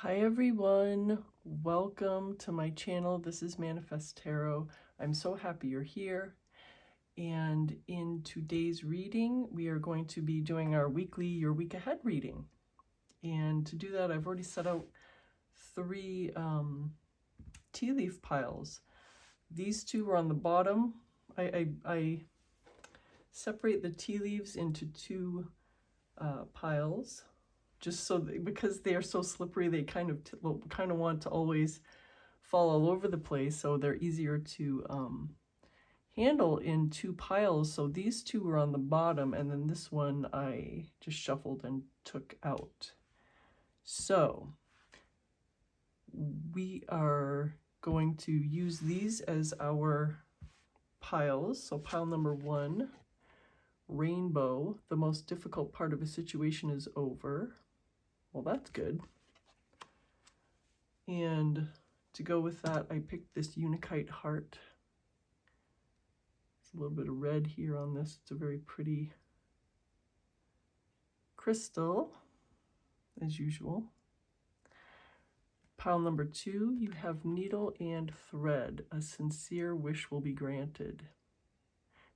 Hi everyone, welcome to my channel. This is Manifest Tarot. I'm so happy you're here. And in today's reading, we are going to be doing our weekly Your Week Ahead reading. And to do that, I've already set out three tea leaf piles. These two are on the bottom. I separate the tea leaves into two piles. Just so because they are so slippery, they kind of want to always fall all over the place, so they're easier to handle in two piles. So these two are on the bottom, and then this one I just shuffled and took out. So we are going to use these as our piles. So pile number 1, Rainbow. The most difficult part of a situation is over. Well, that's good. And to go with that, I picked this Unakite heart. There's a little bit of red here on this. It's a very pretty crystal, as usual. Pile number 2, you have Needle and Thread. A sincere wish will be granted.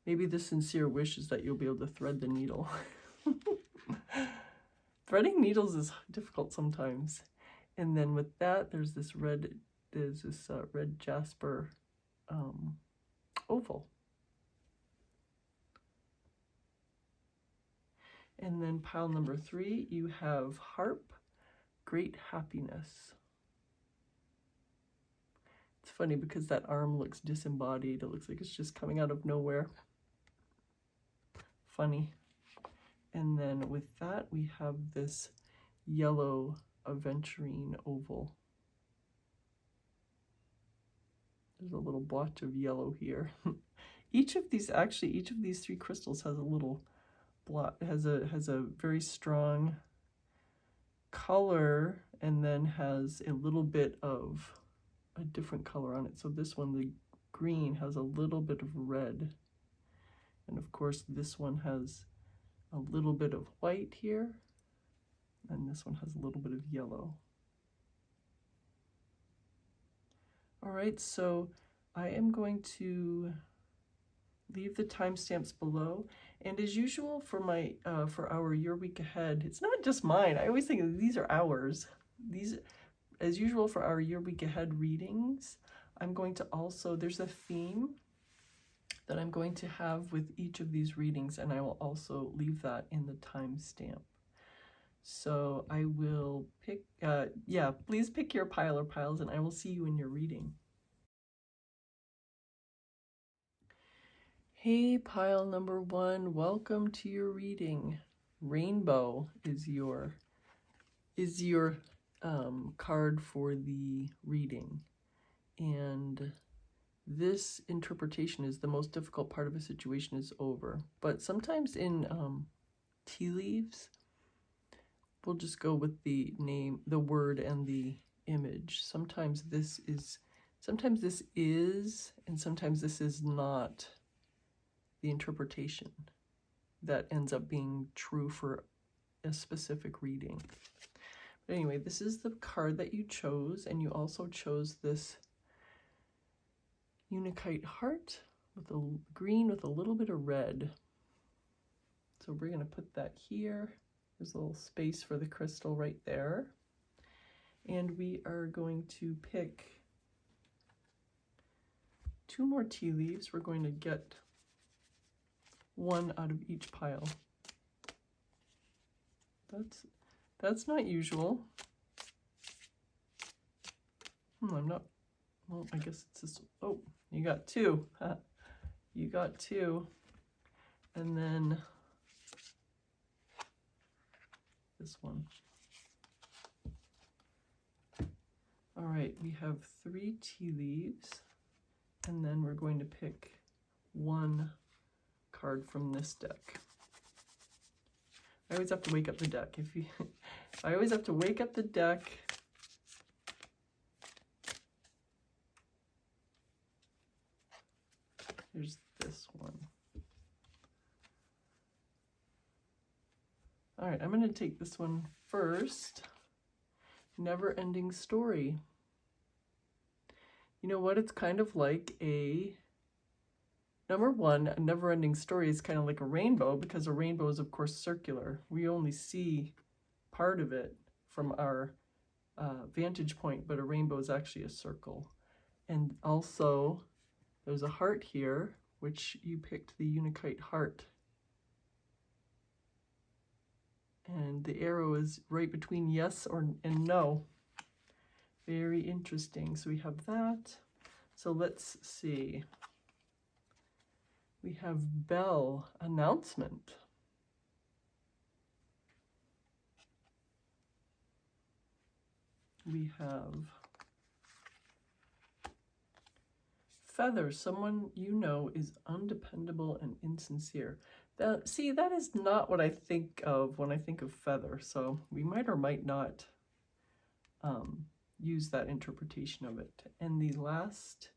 Maybe the sincere wish is that you'll be able to thread the needle. Threading needles is difficult sometimes. And then with that, there's this red Jasper oval. And then pile number 3, you have Harp, Great Happiness. It's funny because that arm looks disembodied. It looks like it's just coming out of nowhere. Funny. And then with that, we have this yellow Aventurine oval. There's a little blotch of yellow here. Each of these 3 crystals has a little blot, has a very strong color, and then has a little bit of a different color on it. So this one, the green, has a little bit of red. And of course, this one has a little bit of white here, and this one has a little bit of yellow. All right, so I am going to leave the timestamps below, and as usual for my for our Your Week Ahead, it's not just mine. I always think these are ours. These, as usual for our Your Week Ahead readings, I'm going to also, there's a theme that I'm going to have with each of these readings, and I will also leave that in the timestamp. So I will pick, please pick your pile or piles, and I will see you in your reading. Hey, pile number 1, welcome to your reading. Rainbow is your card for the reading, and this interpretation is the most difficult part of a situation is over. But sometimes in tea leaves, we'll just go with the name, the word, and the image. Sometimes this is, and sometimes this is not the interpretation that ends up being true for a specific reading. But anyway, this is the card that you chose, and you also chose this Unakite heart with a green with a little bit of red. So we're going to put that here. There's a little space for the crystal right there. And we are going to pick 2 more tea leaves. We're going to get 1 out of each pile. That's not usual. I'm not, well, I guess it's just, oh, you got 2. You got 2. And then this one. All right, we have 3 tea leaves, and then we're going to pick 1 card from this deck. I always have to wake up the deck. I always have to wake up the deck. Here's this one. All right, I'm going to take this one first. never-ending story. You know what? It's kind of like a, number one, a never-ending story is kind of like a rainbow, because a rainbow is, of course, circular. We only see part of it from our vantage point, but a rainbow is actually a circle. And also, there's a heart here, which you picked the Unakite heart. And the arrow is right between yes and no. Very interesting. So we have that. So let's see. We have bell, announcement. We have feather, someone you know is undependable and insincere. See, that is not what I think of when I think of feather, so we might or might not use that interpretation of it. And the last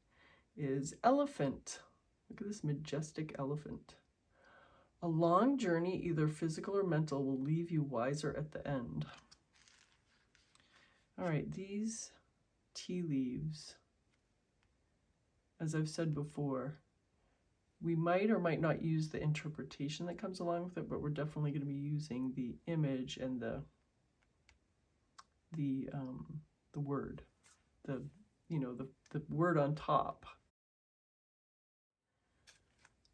is elephant. Look at this majestic elephant. A long journey, either physical or mental, will leave you wiser at the end. All right, these tea leaves, as I've said before, we might or might not use the interpretation that comes along with it, but we're definitely going to be using the image and the word, the word on top.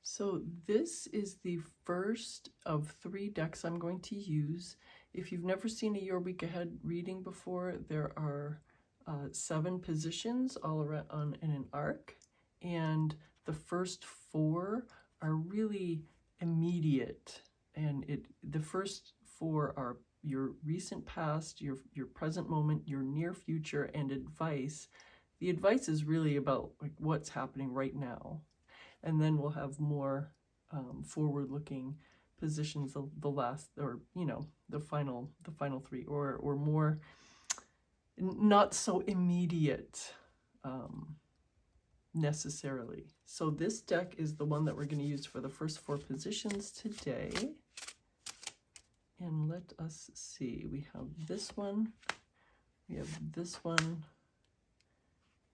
So this is the first of 3 decks I'm going to use. If you've never seen a Your Week Ahead reading before, there are 7 positions all around in an arc, and the first 4 are really immediate, and the first 4 are your recent past, your present moment, your near future, and advice. The advice is really about like what's happening right now, and then we'll have more forward-looking positions, the last, or the final 3, or more not so immediate necessarily. So this deck is the one that we're going to use for the first 4 positions today. And let us see, we have this one, we have this one,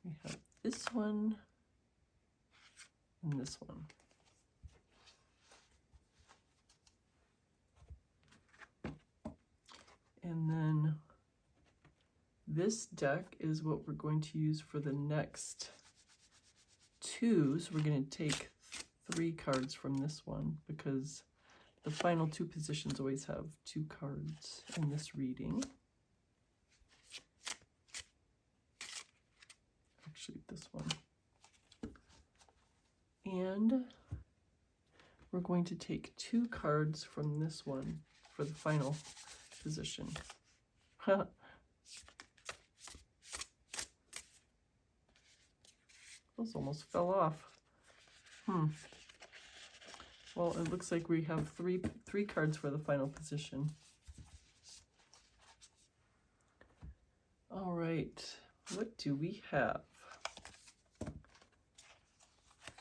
we have this one, and this one. And then this deck is what we're going to use for the next 2. So we're going to take 3 cards from this one, because the final 2 positions always have 2 cards in this reading. Actually, this one. And we're going to take 2 cards from this one for the final position. Those almost fell off. Well, it looks like we have three cards for the final position. All right, what do we have?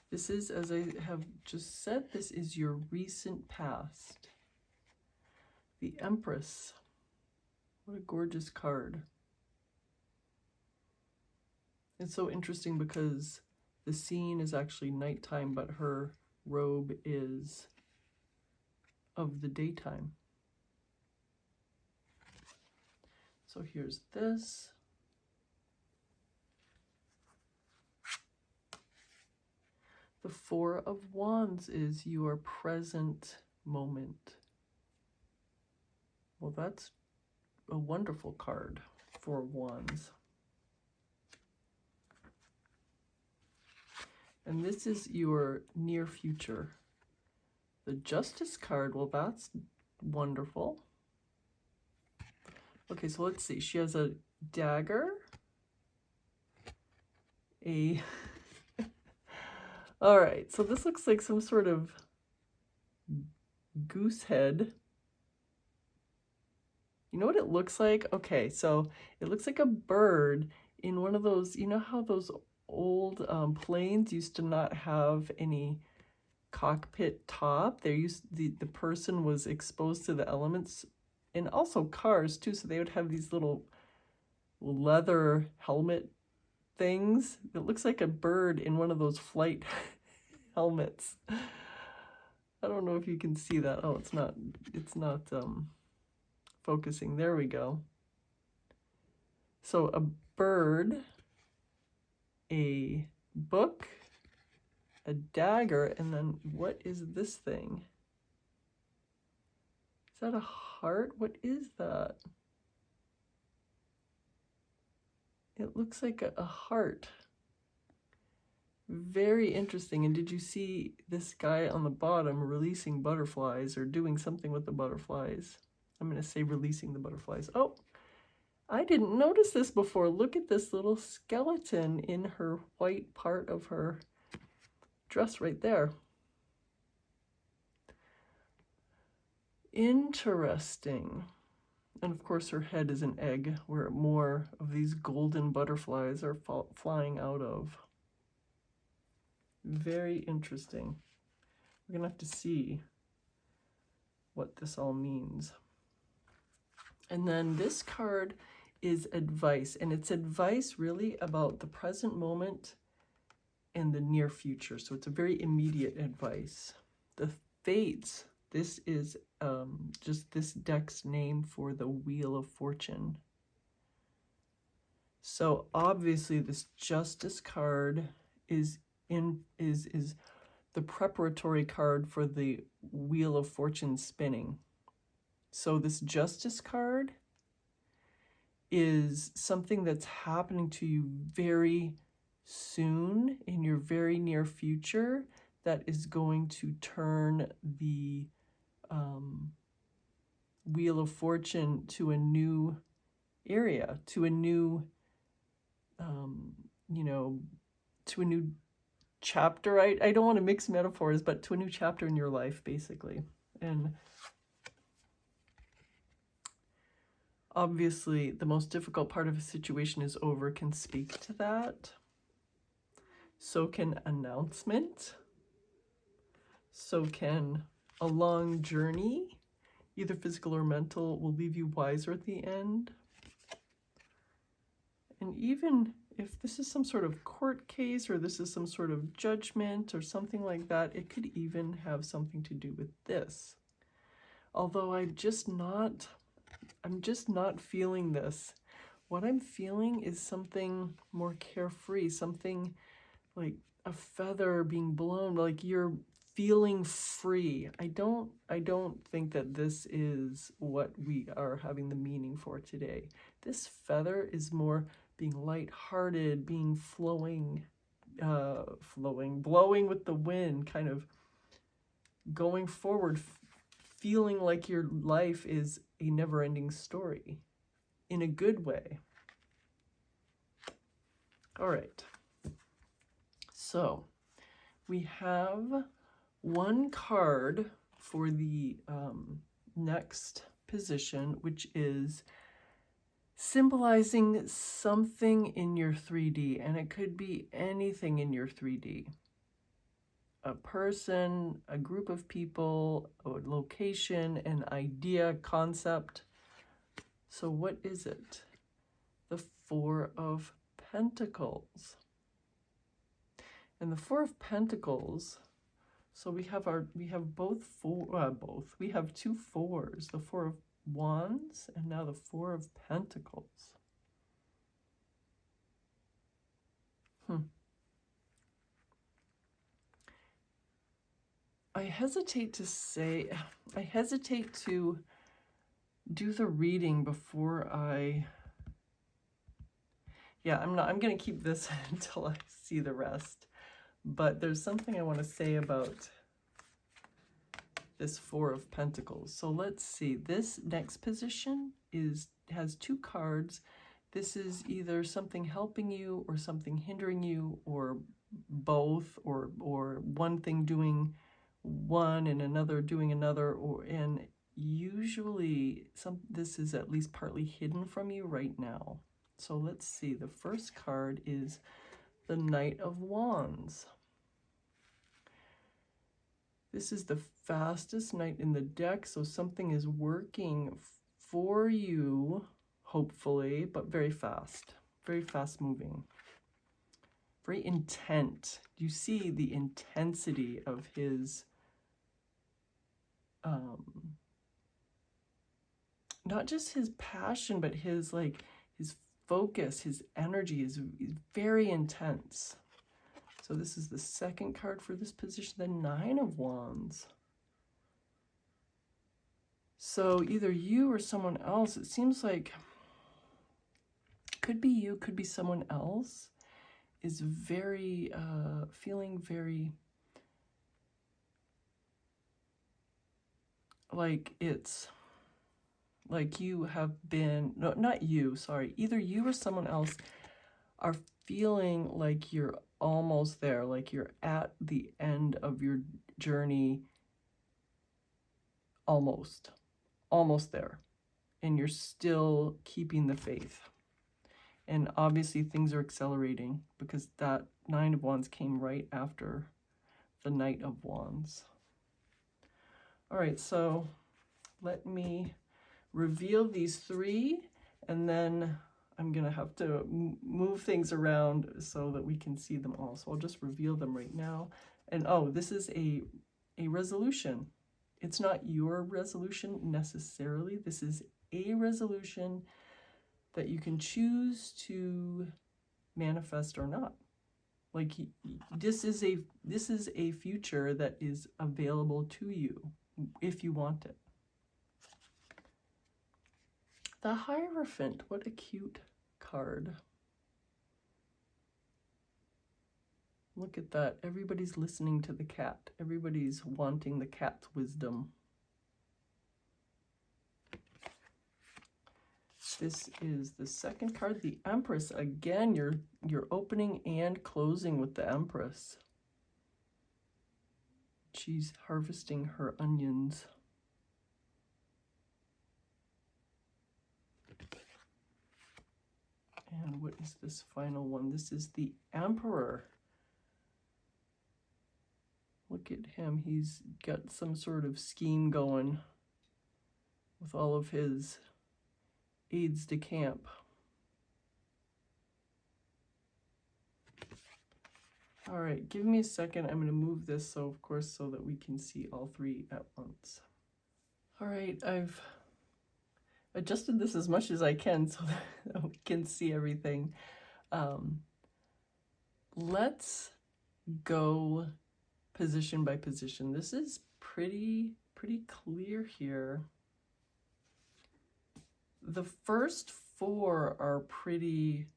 This is, as I have just said, this is your recent past. The Empress. What a gorgeous card. It's so interesting because the scene is actually nighttime, but her robe is of the daytime. So here's this. The 4 of Wands is your present moment. Well, that's a wonderful card, 4 of Wands. And this is your near future. The Justice card, well, that's wonderful. Okay, so let's see. She has a dagger, all right, so this looks like some sort of goose head. You know what it looks like? Okay, so it looks like a bird in one of those, you know how those old planes used to not have any cockpit top? The person was exposed to the elements, and also cars too, so they would have these little leather helmet things. It looks like a bird in one of those flight helmets. I don't know if you can see that. Oh, it's not focusing. There we go. So a bird, a book, a dagger, and then what is this thing? Is that a heart? What is that? It looks like a heart. Very interesting. And did you see this guy on the bottom releasing butterflies or doing something with the butterflies? I'm going to say releasing the butterflies. Oh, I didn't notice this before. Look at this little skeleton in her white part of her dress right there. Interesting. And of course her head is an egg where more of these golden butterflies are flying out of. Very interesting. We're gonna have to see what this all means. And then this card is advice, and it's advice really about the present moment and the near future. So it's a very immediate advice. The Fates, this is just this deck's name for the Wheel of Fortune. So obviously this Justice card is the preparatory card for the Wheel of Fortune spinning. So this Justice card is something that's happening to you very soon in your very near future that is going to turn the Wheel of Fortune to a new area, to a new, to a new chapter. I don't want to mix metaphors, but to a new chapter in your life, basically. And obviously, the most difficult part of a situation is over can speak to that. So can announcement. So can a long journey, either physical or mental, will leave you wiser at the end. And even if this is some sort of court case or this is some sort of judgment or something like that, it could even have something to do with this. Although I'm just not feeling this. What I'm feeling is something more carefree, something like a feather being blown, like you're feeling free. I don't think that this is what we are having the meaning for today. This feather is more being lighthearted, being blowing with the wind, kind of going forward, feeling like your life is a never-ending story in a good way. All right. So we have one card for the next position, which is symbolizing something in your 3D, and it could be anything in your 3D. A person, a group of people, a location, an idea, concept. So what is it? The Four of Pentacles. And the Four of Pentacles, so we have two fours, the Four of Wands and now the Four of Pentacles. I hesitate to do the reading before I'm going to keep this until I see the rest. But there's something I want to say about this Four of Pentacles. So let's see. This next position has two cards. This is either something helping you or something hindering you, or both, or one thing doing one and another doing another, and usually this is at least partly hidden from you right now. So let's see. The first card is the Knight of Wands. This is the fastest knight in the deck, so something is working for you, hopefully, but very fast moving, very intent. You see the intensity of his, not just his passion, but his his focus, his energy is very intense. So this is the second card for this position, the Nine of Wands. So either you or someone else, it seems like, could be you, could be someone else, is very, feeling very, like it's, like you have been, no, not you, sorry, either you or someone else are feeling like you're almost there, like you're at the end of your journey, almost there, and you're still keeping the faith. And obviously things are accelerating because that Nine of Wands came right after the Knight of Wands. All right, so let me reveal these three, and then I'm going to have to move things around so that we can see them all. So I'll just reveal them right now. And oh, this is a resolution. It's not your resolution necessarily. This is a resolution that you can choose to manifest or not. Like, this is a future that is available to you if you want it. The Hierophant, what a cute card. Look at that. Everybody's listening to the cat. Everybody's wanting the cat's wisdom. This is the second card, the Empress. Again, you're opening and closing with the Empress. She's harvesting her onions. And what is this final one? This is the Emperor. Look at him. He's got some sort of scheme going with all of his aides de camp. All right, give me a second. I'm going to move this so that we can see all three at once. All right, I've adjusted this as much as I can so that we can see everything. Let's go position by position. This is pretty clear here. The first four are pretty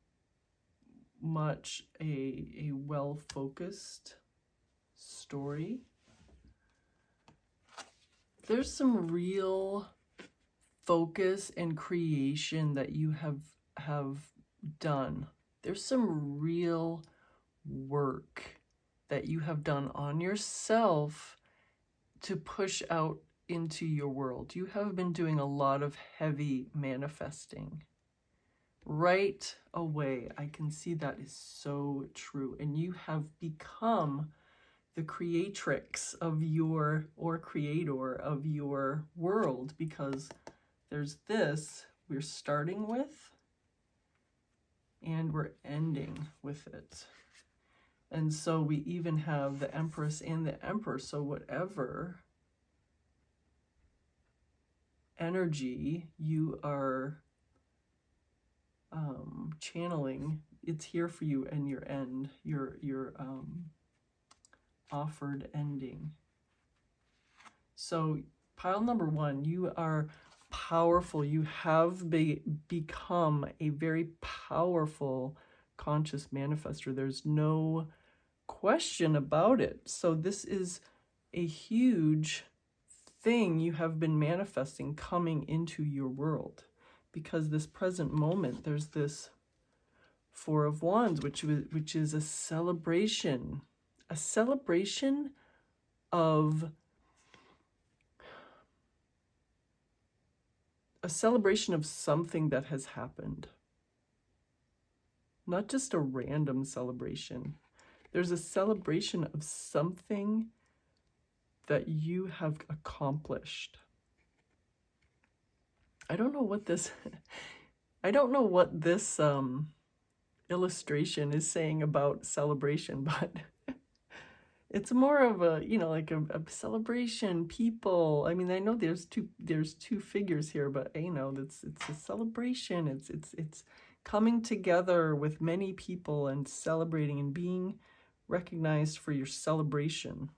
much a well-focused story. There's some real focus and creation that you have done. There's some real work that you have done on yourself to push out into your world. You have been doing a lot of heavy manifesting. Right away, I can see that is so true. And you have become the creatrix of your, or creator of your world, because there's this we're starting with and we're ending with it. And so we even have the Empress and the Emperor. So whatever energy you are channeling, it's here for you, and your end, your offered ending. So pile number one, you are powerful. You have become a very powerful conscious manifester. There's no question about it. So this is a huge thing you have been manifesting coming into your world, because this present moment, there's this Four of Wands, which is a celebration of something that has happened. Not just a random celebration. There's a celebration of something that you have accomplished. I don't know what this, I don't know what this illustration is saying about celebration, but it's more of a, you know, like a celebration, people. I mean, I know there's two figures here, but you know, it's a celebration. It's coming together with many people and celebrating and being recognized for your celebration,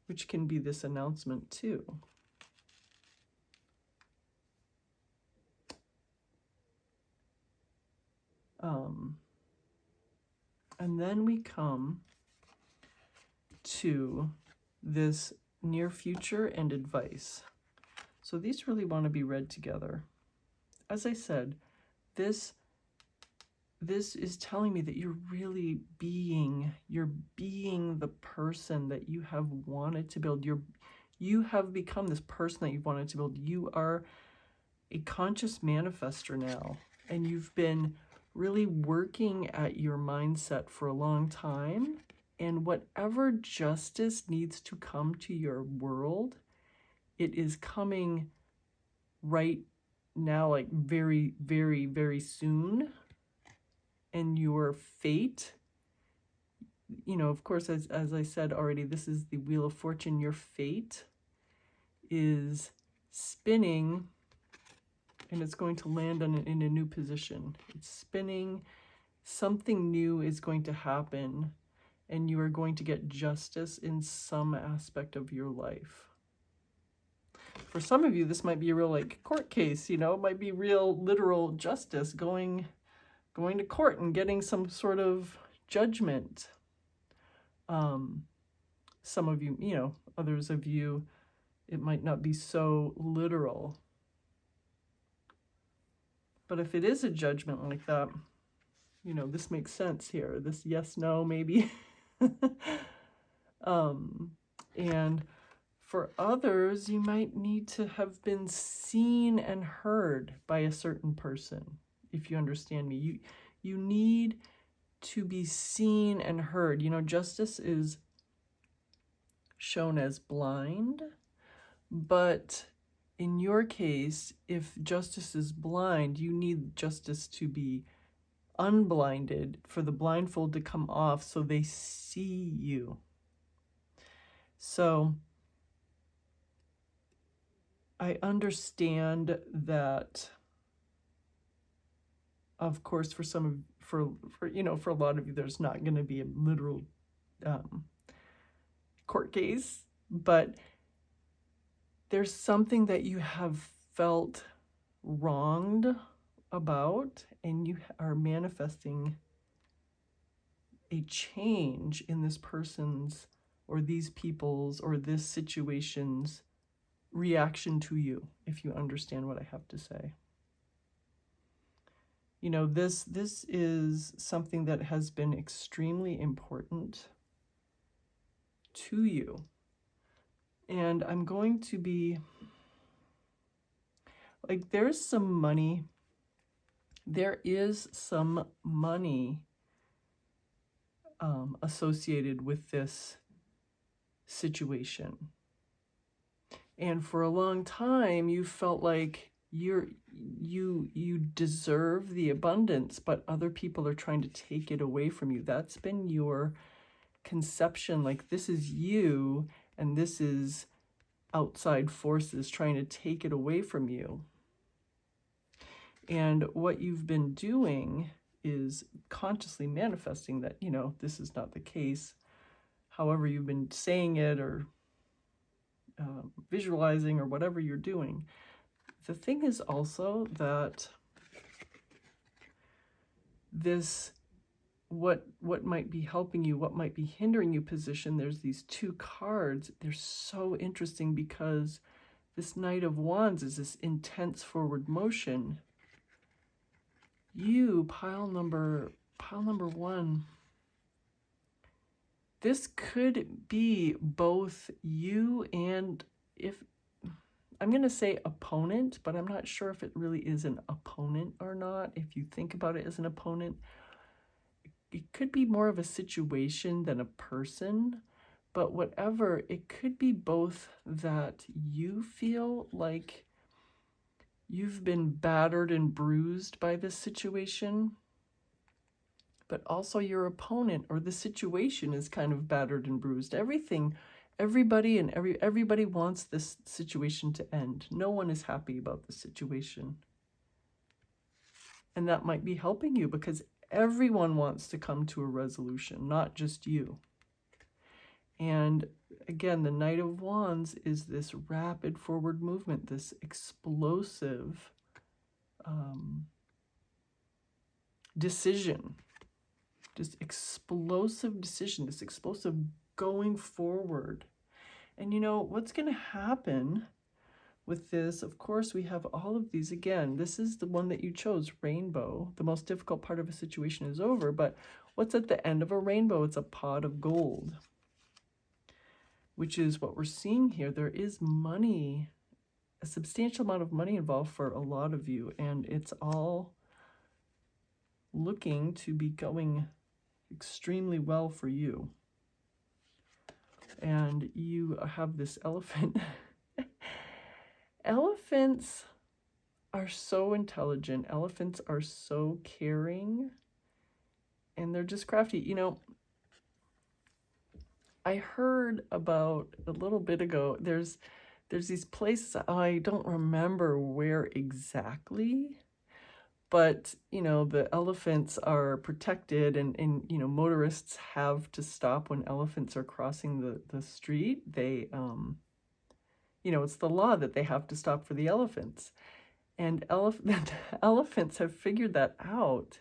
which can be this announcement too. And then we come to this near future and advice. So these really want to be read together. As I said, this is telling me that you're really being the person that you have wanted to build. You have become this person that you've wanted to build. You are a conscious manifester now, and you've been really working at your mindset for a long time. And whatever justice needs to come to your world, it is coming right now, like very, very, very soon. And your fate, you know, of course, as I said already, this is the Wheel of Fortune. Your fate is spinning, and it's going to land in a new position. It's spinning. Something new is going to happen, and you are going to get justice in some aspect of your life. For some of you, this might be a real like court case, you know, it might be real literal justice, going to court and getting some sort of judgment. Some of you, you know, others of you, it might not be so literal. But if it is a judgment like that, you know, this makes sense here. This yes, no, maybe. And for others, you might need to have been seen and heard by a certain person. If you understand me, you need to be seen and heard. You know, justice is shown as blind, but in your case, if justice is blind, you need justice to be unblinded, for the blindfold to come off so they see you. So I understand that, of course, for you know, for a lot of you, there's not going to be a literal court case, but there's something that you have felt wronged about, and you are manifesting a change in this person's or these people's or this situation's reaction to you, if you understand what I have to say. You know, this is something that has been extremely important to you. And I'm going to be, like, there's some money. There is some money associated with this situation. And for a long time, you felt like you deserve the abundance, but other people are trying to take it away from you. That's been your conception, like this is you and this is outside forces trying to take it away from you. And what you've been doing is consciously manifesting that, you know, this is not the case. However, you've been saying it or visualizing or whatever you're doing. The thing is also that this, what might be helping you, what might be hindering you position, there's these two cards. They're so interesting because this Knight of Wands is this intense forward motion. You, pile number one, this could be both you and, if I'm going to say opponent, but I'm not sure if it really is an opponent or not. If you think about it as an opponent, it could be more of a situation than a person, but whatever, it could be both that you feel like You've been battered and bruised by this situation, but also your opponent or the situation is kind of battered and bruised. Everybody wants this situation to end. No one is happy about the situation. And that might be helping you because everyone wants to come to a resolution, not just you. And again, the Knight of Wands is this rapid forward movement, this explosive decision, this explosive decision, this explosive going forward. And you know, what's going to happen with this, of course, we have all of these. Again, this is the one that you chose, rainbow. The most difficult part of a situation is over, but what's at the end of a rainbow? It's a pot of gold, which is what we're seeing here. There is money, a substantial amount of money involved for a lot of you, and it's all looking to be going extremely well for you. And you have this elephant. Elephants are so intelligent. Elephants are so caring, and they're just crafty. You know, I heard about a little bit ago, there's these places, I don't remember where exactly, but, you know, the elephants are protected, and you know, motorists have to stop when elephants are crossing the street. They, you know, it's the law that they have to stop for the elephants. And elephants have figured that out,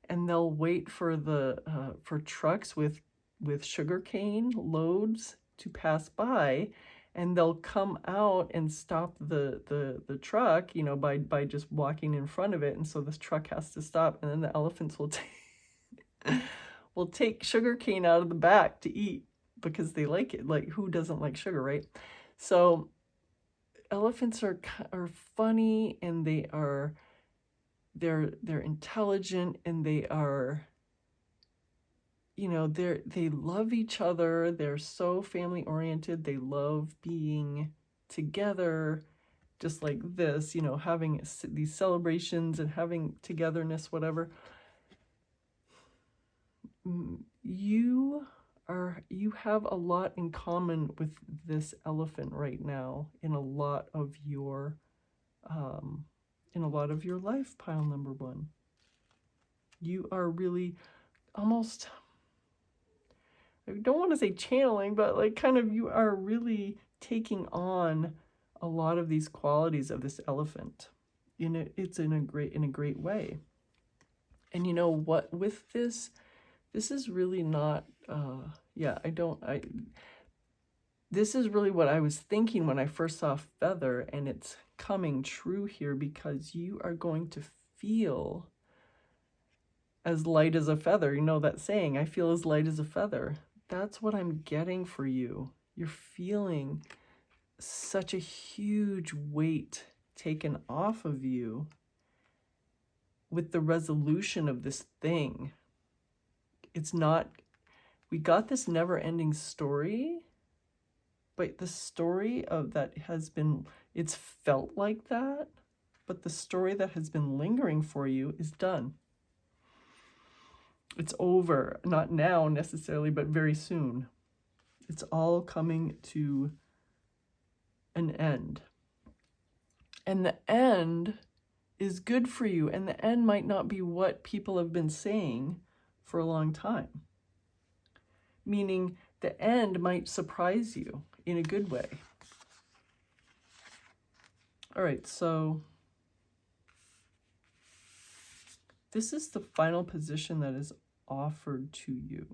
and they'll wait for for trucks with sugarcane loads to pass by, and they'll come out and stop the truck, you know, by just walking in front of it. And so this truck has to stop, and then the elephants will take sugarcane out of the back to eat because they like it. Like, who doesn't like sugar, right? So elephants are funny, and they're intelligent, and they are, you know, they love each other. They're so family oriented. They love being together, just like this, you know, having these celebrations and having togetherness, whatever. You have a lot in common with this elephant right now in a lot of your life, pile number one. You are really almost, I don't want to say channeling, but like kind of, you are really taking on a lot of these qualities of this elephant. It's in a great way. And you know what, with this is really not, this is really what I was thinking when I first saw feather, and it's coming true here, because you are going to feel as light as a feather. You know that saying, I feel as light as a feather. That's what I'm getting for you. You're feeling such a huge weight taken off of you with the resolution of this thing. It's not, we got this never-ending story, but the story of that has been, it's felt like that, but the story that has been lingering for you is done. It's over, not now necessarily, but very soon. It's all coming to an end. And the end is good for you, and the end might not be what people have been saying for a long time. Meaning the end might surprise you in a good way. All right, so this is the final position that is offered to you.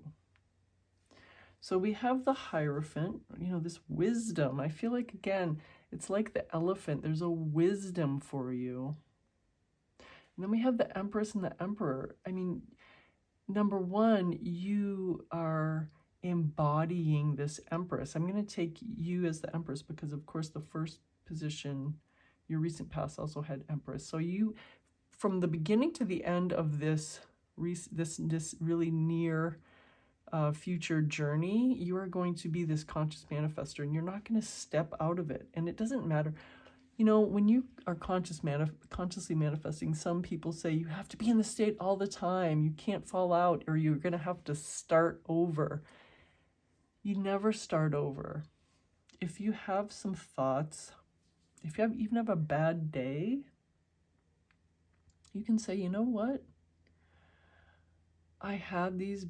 So we have the Hierophant, you know, this wisdom. I feel like, again, it's like the elephant. There's a wisdom for you. And then we have the Empress and the Emperor. I mean, number one, you are embodying this Empress. I'm going to take you as the Empress because, of course, the first position, your recent past, also had Empress. So you, from the beginning to the end of this really near future journey, you are going to be this conscious manifester, and you're not going to step out of it. And it doesn't matter. You know, when you are consciously manifesting, some people say you have to be in the state all the time. You can't fall out, or you're going to have to start over. You never start over. If you have some thoughts, if you even have a bad day, you can say, you know what? I had these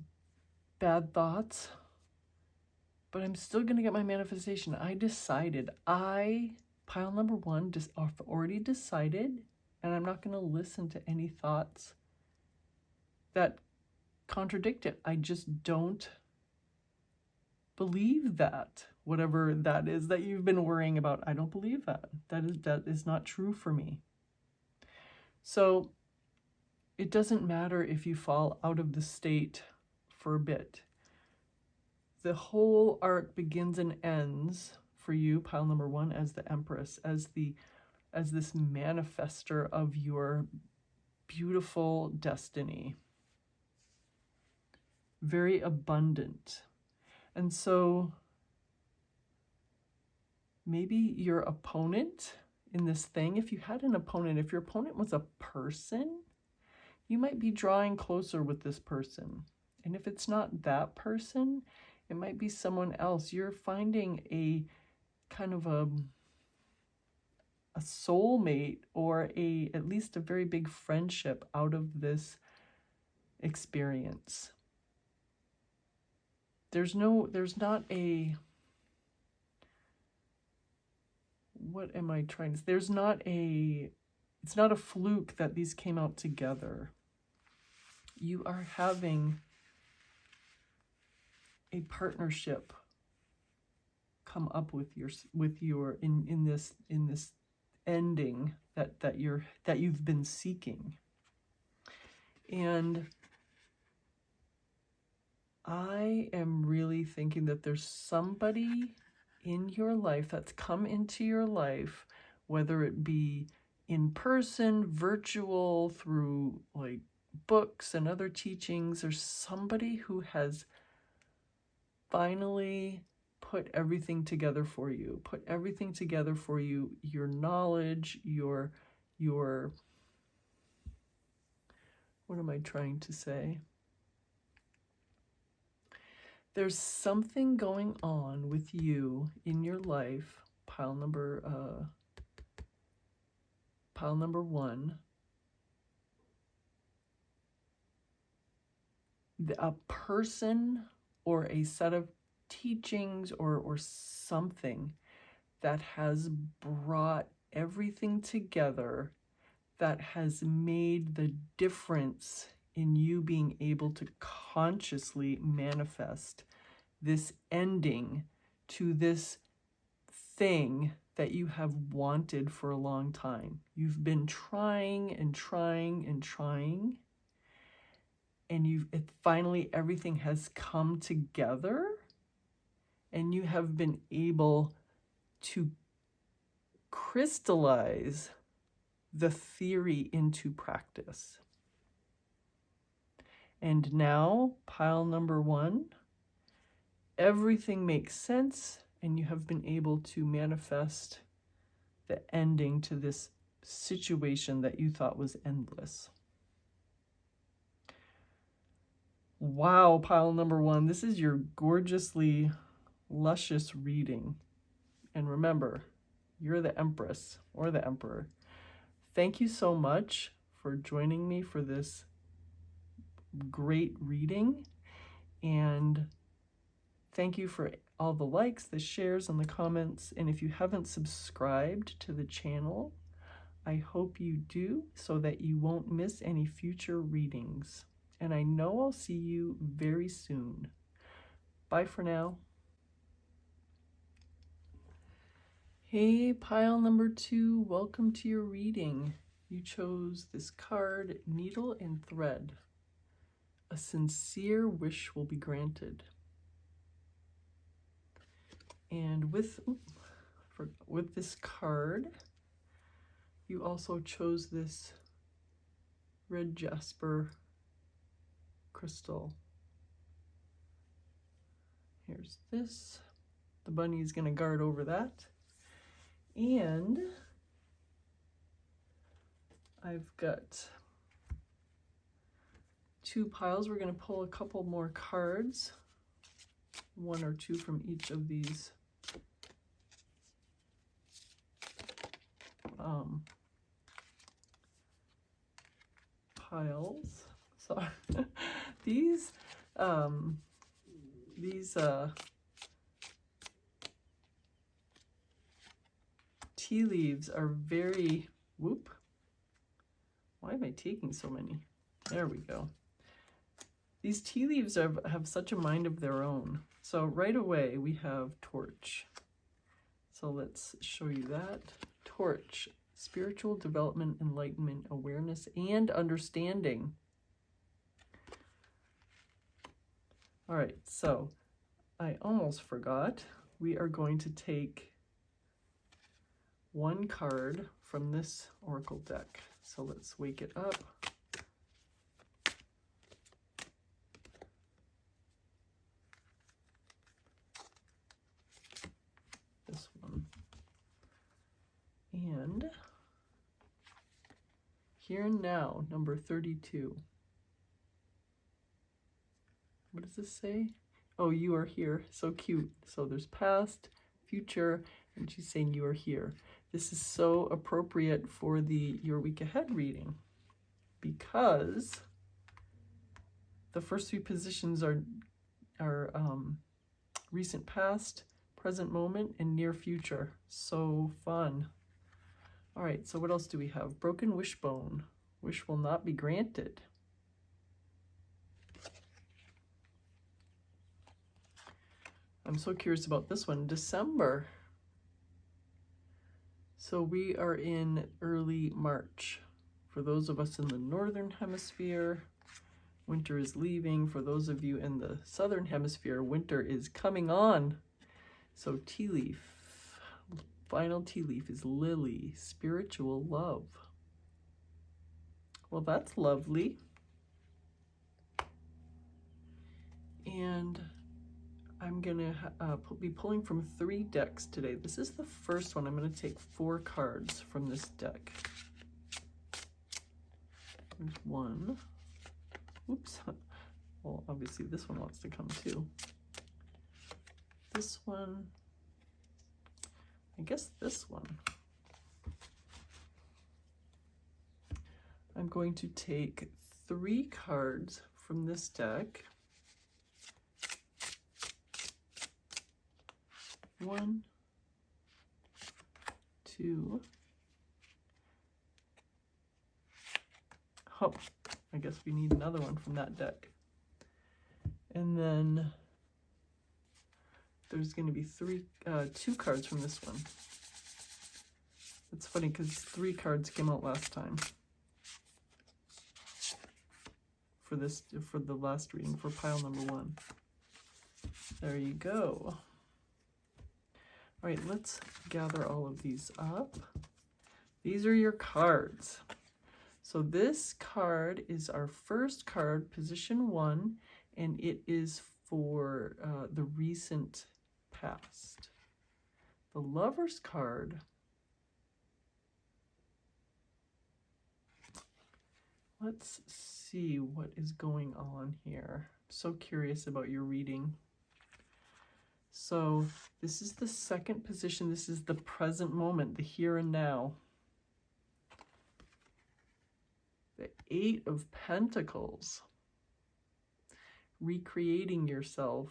bad thoughts, but I'm still going to get my manifestation. I decided. Pile number one, I've already decided, and I'm not going to listen to any thoughts that contradict it. I just don't believe that. Whatever that is that you've been worrying about, I don't believe that. That is not true for me. So it doesn't matter if you fall out of the state for a bit. The whole arc begins and ends for you, pile number one, as the Empress, as this manifester of your beautiful destiny. Very abundant. And so maybe your opponent in this thing, if you had an opponent, if your opponent was a person, you might be drawing closer with this person. And if it's not that person, it might be someone else. You're finding a kind of a soulmate, or at least a very big friendship out of this experience. There's not a, what am I trying to say? It's not a fluke that these came out together. You are having a partnership come up with your in this ending that you've been seeking. And I am really thinking that there's somebody in your life that's come into your life, whether it be in person, virtual, through like books and other teachings, or somebody who has finally put everything together for you, your knowledge, your, what am I trying to say? There's something going on with you in your life, pile number one. A person or a set of teachings or something that has brought everything together, that has made the difference in you being able to consciously manifest this ending to this thing that you have wanted for a long time. You've been trying and trying and trying, and finally everything has come together, and you have been able to crystallize the theory into practice. And now, pile number one, everything makes sense, and you have been able to manifest the ending to this situation that you thought was endless. Wow, pile number one, this is your gorgeously luscious reading. And remember, you're the Empress or the Emperor. Thank you so much for joining me for this great reading, and thank you for all the likes, the shares, and the comments. And if you haven't subscribed to the channel, I hope you do, so that you won't miss any future readings. And I know I'll see you very soon. Bye for now. Hey, pile number two, welcome to your reading. You chose this card, Needle and Thread. A sincere wish will be granted. And with this card, you also chose this red Jasper crystal. Here's this. The bunny is going to guard over that. And I've got 2 piles. We're going to pull a couple more cards, 1 or 2 from each of these piles. So these tea leaves are very, whoop, why am I taking so many? There we go. These tea leaves have such a mind of their own. So right away we have torch. So let's show you that. Torch, spiritual development, enlightenment, awareness, and understanding. All right, so I almost forgot. We are going to take 1 card from this oracle deck. So let's wake it up. This one. And here and now, number 32. What does this say? Oh, you are here. So cute. So there's past, future, and she's saying you are here. This is so appropriate for the Your Week Ahead reading because the first 3 positions are recent past, present moment, and near future. So fun. All right, so what else do we have? Broken wishbone. Wish will not be granted. I'm so curious about this one. December. So we are in early March. For those of us in the northern hemisphere, winter is leaving. For those of you in the southern hemisphere, winter is coming on. So tea leaf, final tea leaf is lily, spiritual love. Well, that's lovely. And I'm gonna be pulling from 3 decks today. This is the first one. I'm gonna take 4 cards from this deck. There's 1. Oops. Well, obviously this one wants to come too. This one. I guess this one. I'm going to take 3 cards from this deck. 1, 2. Oh, I guess we need another one from that deck. And then there's going to be 2 cards from this one. It's funny because 3 cards came out last time for the last reading, for pile number 1. There you go. All right, let's gather all of these up. These are your cards. So this card is our first card, position 1, and it is for the recent past. The Lover's card let's see what is going on here. I'm so curious about your reading. So this is the second position. This is the present moment, the here and now. The 8 of Pentacles. Recreating yourself.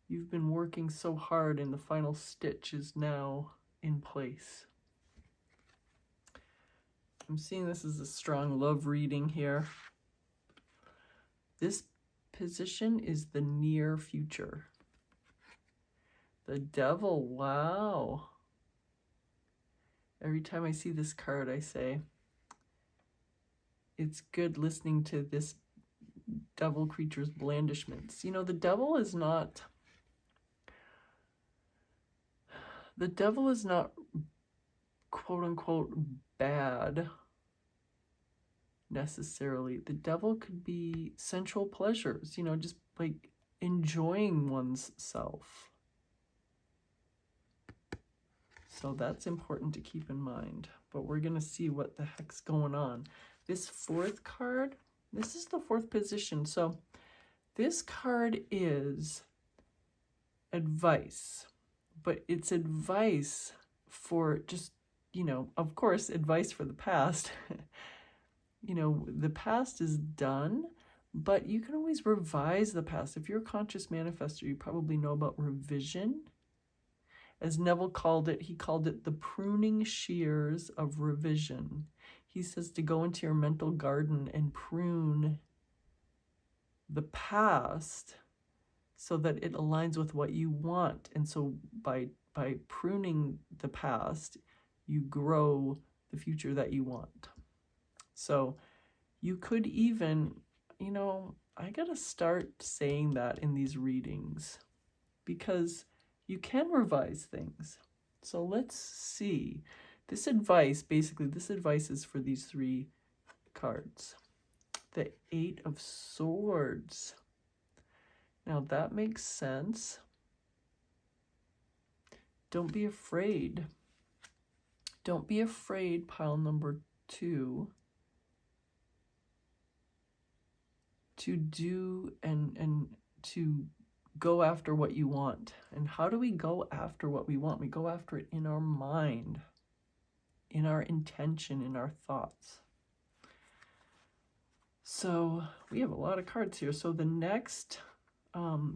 You've been working so hard and the final stitch is now in place. I'm seeing this as a strong love reading here. This position is the near future. The Devil, wow. Every time I see this card, I say, it's good listening to this devil creature's blandishments. You know, the devil is not quote unquote bad necessarily. The devil could be sensual pleasures, you know, just like enjoying one's self. So that's important to keep in mind. But we're going to see what the heck's going on. This fourth card, this is the fourth position. So this card is advice, but it's advice for just, you know, of course, advice for the past. You know, the past is done, but you can always revise the past. If you're a conscious manifestor, you probably know about revision. As Neville called it, he called it the pruning shears of revision. He says to go into your mental garden and prune the past so that it aligns with what you want. And so by pruning the past, you grow the future that you want. So you could even, you know, I gotta start saying that in these readings because you can revise things. So let's see. This advice, basically, this advice is for these three cards. The Eight of Swords. Now that makes sense. Don't be afraid. Don't be afraid, pile number 2, to do and to go after what you want. And how do we go after what we want? We go after it in our mind, in our intention, in our thoughts. So we have a lot of cards here. So the next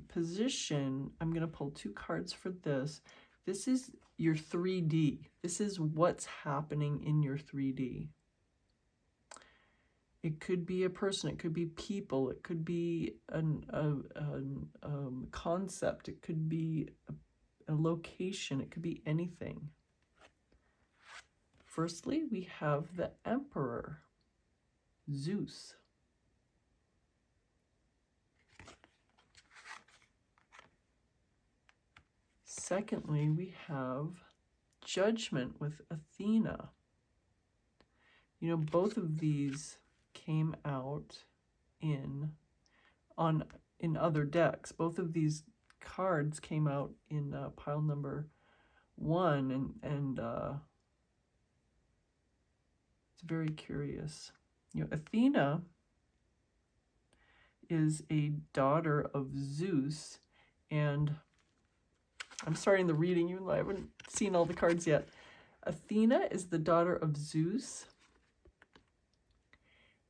position, I'm going to pull 2 cards for this. This is your 3D. This is what's happening in your 3D. It could be a person, it could be people, it could be a concept, it could be a location, it could be anything. Firstly, we have the Emperor, Zeus. Secondly, we have Judgment with Athena. You know, both of these came out in other decks. Both of these cards came out in pile number 1, and it's very curious. You know, Athena is a daughter of Zeus, and I'm starting the reading even though I haven't seen all the cards yet. Athena is the daughter of Zeus,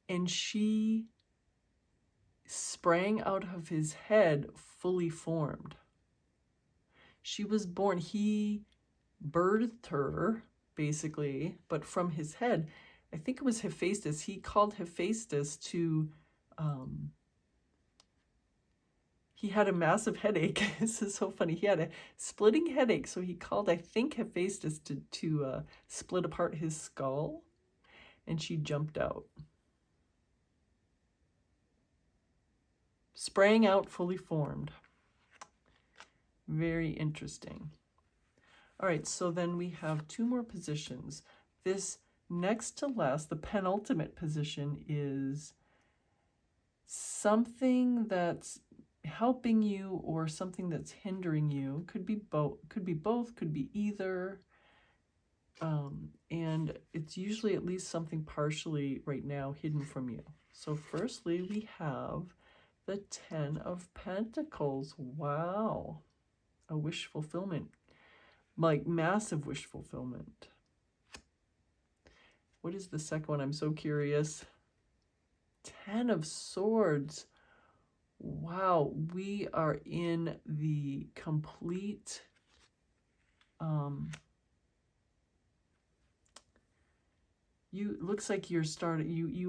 and she sprang out of his head fully formed. She was born, he birthed her, basically, but from his head. I think it was Hephaestus. He called Hephaestus to, he had a massive headache. This is so funny. He had a splitting headache, so he called, I think, Hephaestus to split apart his skull, and she jumped out. Sprang out fully formed. Very interesting. All right, so then we have 2 more positions. This next to last, the penultimate position, is something that's helping you or something that's hindering you. Could be both, could be either. And it's usually at least something partially right now hidden from you. So firstly, we have the 10 of Pentacles. Wow. A wish fulfillment. Like massive wish fulfillment. What is the second one? I'm so curious. 10 of Swords. Wow, we are in the complete looks like you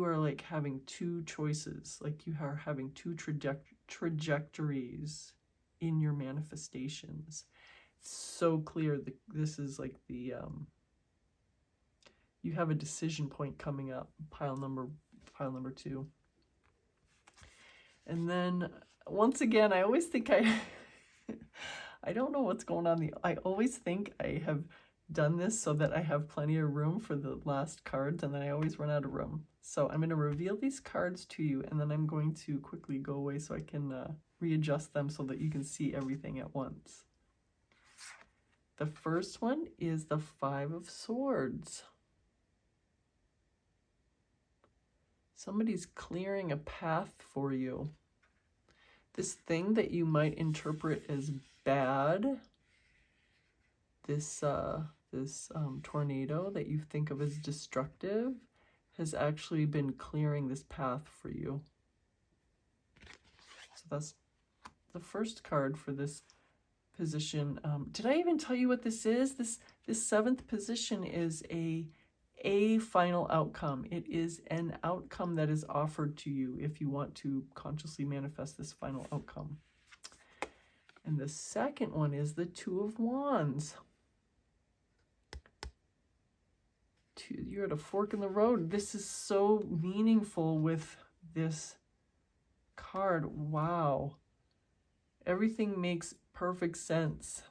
are like having 2 choices, like you are having 2 trajectories in your manifestations. It's so clear that this is like the you have a decision point coming up, pile number 2. And then once again, I always think I don't know what's going on. I always think I have done this so that I have plenty of room for the last cards, and then I always run out of room. So I'm going to reveal these cards to you, and then I'm going to quickly go away so I can readjust them so that you can see everything at once. The first one is the Five of Swords. Somebody's clearing a path for you. This thing that you might interpret as bad, this tornado that you think of as destructive, has actually been clearing this path for you. So that's the first card for this position. Did I even tell you what this is? This seventh position is a final outcome. It is an outcome that is offered to you if you want to consciously manifest this final outcome. And the second one is the Two of Wands. You're at a fork in the road. This is so meaningful with this card. Wow. Everything makes perfect sense.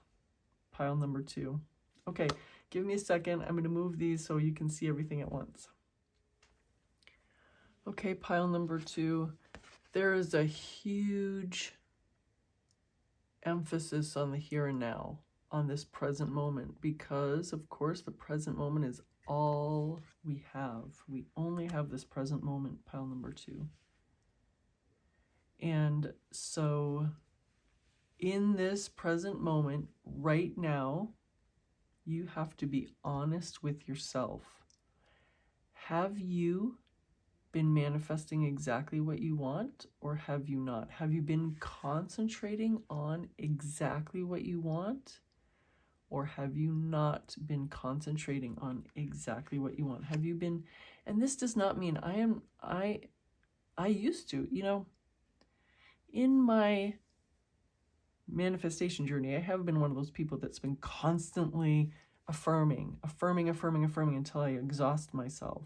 Pile number 2. Okay, give me a second. I'm going to move these so you can see everything at once. Okay, pile number 2. There is a huge emphasis on the here and now, on this present moment, because, of course, the present moment is all we have. We only have this present moment, pile number 2. And so in this present moment, right now, you have to be honest with yourself. Have you been manifesting exactly what you want, or have you not? Have you been concentrating on exactly what you want, or have you not been concentrating on exactly what you want? Have you been, and this does not mean I used to, you know, in my manifestation journey, I have been one of those people that's been constantly affirming until I exhaust myself.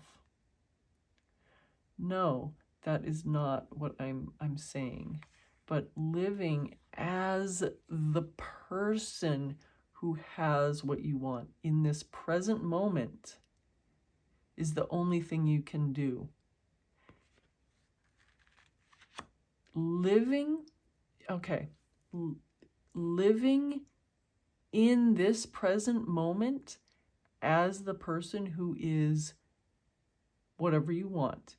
No, that is not what I'm saying. But living as the person who has what you want in this present moment is the only thing you can do. Living in this present moment as the person who is whatever you want,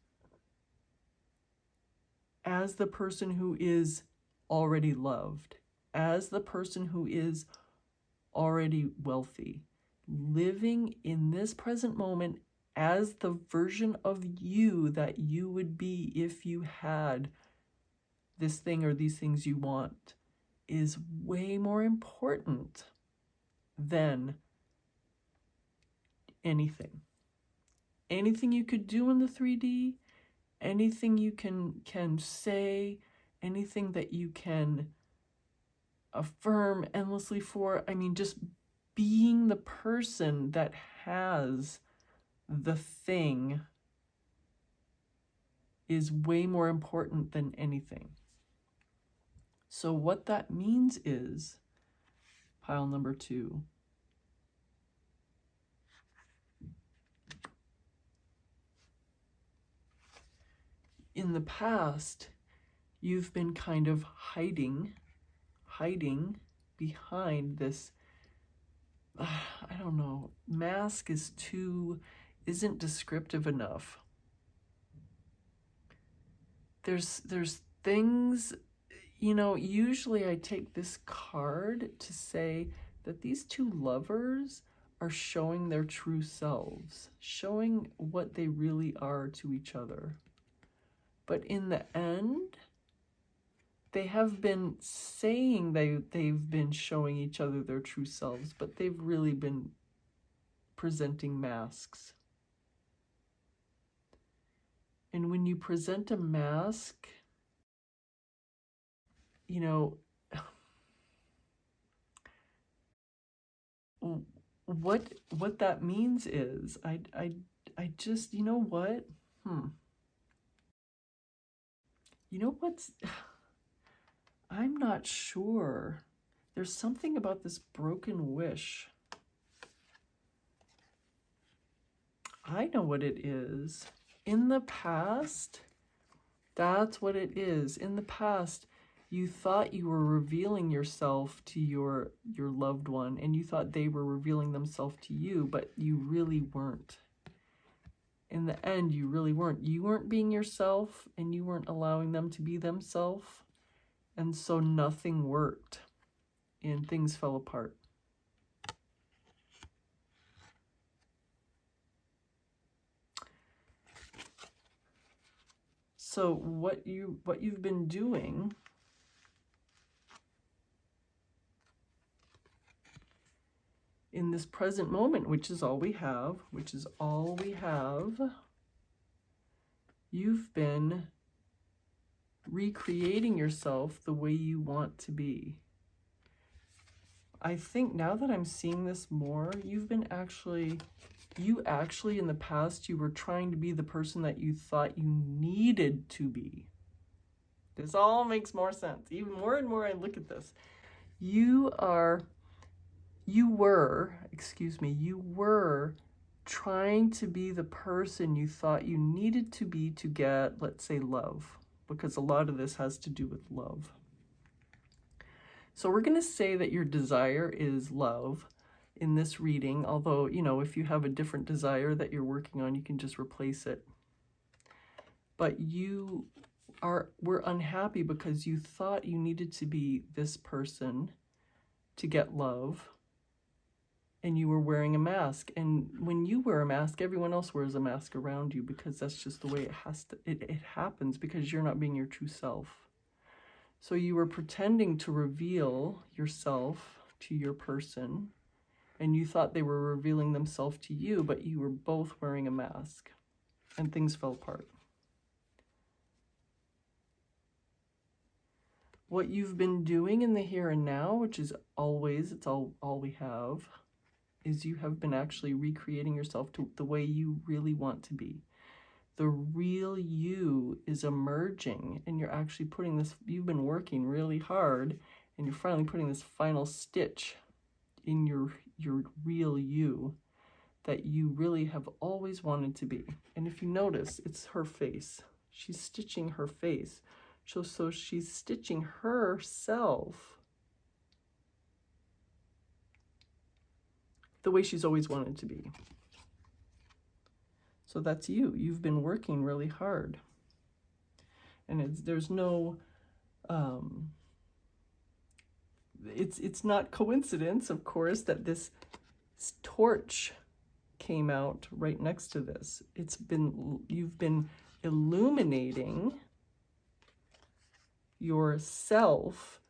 as the person who is already loved, as the person who is already wealthy, living in this present moment as the version of you that you would be if you had this thing or these things you want, is way more important than anything. Anything you could do in the 3D, anything you can say, anything that you can affirm endlessly for. I mean, just being the person that has the thing is way more important than anything. So what that means is, pile number 2, in the past, you've been kind of hiding behind this, I don't know, mask isn't descriptive enough. There's things, you know, usually I take this card to say that these two lovers are showing their true selves, showing what they really are to each other. But in the end, they have been saying they've been showing each other their true selves, but they've really been presenting masks. And when you present a mask, you know, what that means is, I just, you know what? You know what's, I'm not sure. There's something about this broken wish. I know what it is. In the past, that's what it is. In the past, You thought you were revealing yourself to your loved one, and you thought they were revealing themselves to you, but you really weren't. In the end, you really weren't. You weren't being yourself, and you weren't allowing them to be themselves. And so nothing worked, and things fell apart. So what you've been doing in this present moment, which is all we have, you've been recreating yourself the way you want to be. I think now that I'm seeing this more, you actually in the past, you were trying to be the person that you thought you needed to be. This all makes more sense. Even more and more I look at this. You were trying to be the person you thought you needed to be to get, let's say, love, because a lot of this has to do with love. So we're going to say that your desire is love in this reading, although, you know, if you have a different desire that you're working on, you can just replace it. But were unhappy because you thought you needed to be this person to get love, and you were wearing a mask. And when you wear a mask, everyone else wears a mask around you, because that's just the way it happens, because you're not being your true self. So you were pretending to reveal yourself to your person, and you thought they were revealing themselves to you, but you were both wearing a mask, and things fell apart. What you've been doing in the here and now, which is always, it's all we have, is you have been actually recreating yourself to the way you really want to be. The real you is emerging, and you're actually putting this, you've been working really hard, and you're finally putting this final stitch in your real you that you really have always wanted to be. And if you notice, it's her face. She's stitching her face. So she's stitching herself the way she's always wanted to be. So that's you. You've been working really hard. And there's no, it's not coincidence, of course, that this torch came out right next to this. You've been illuminating yourself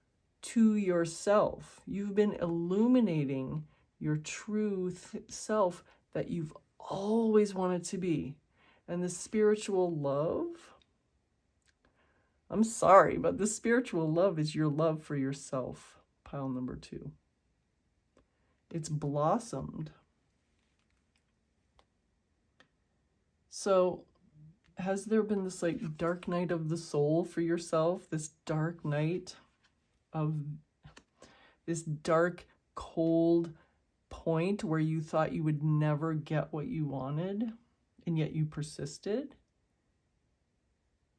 to yourself. You've been illuminating your true self that you've always wanted to be. And the spiritual love, I'm sorry, but the spiritual love is your love for yourself, pile number 2. It's blossomed. So has there been this like dark night of the soul for yourself? This dark night of this dark, cold point where you thought you would never get what you wanted, and yet you persisted?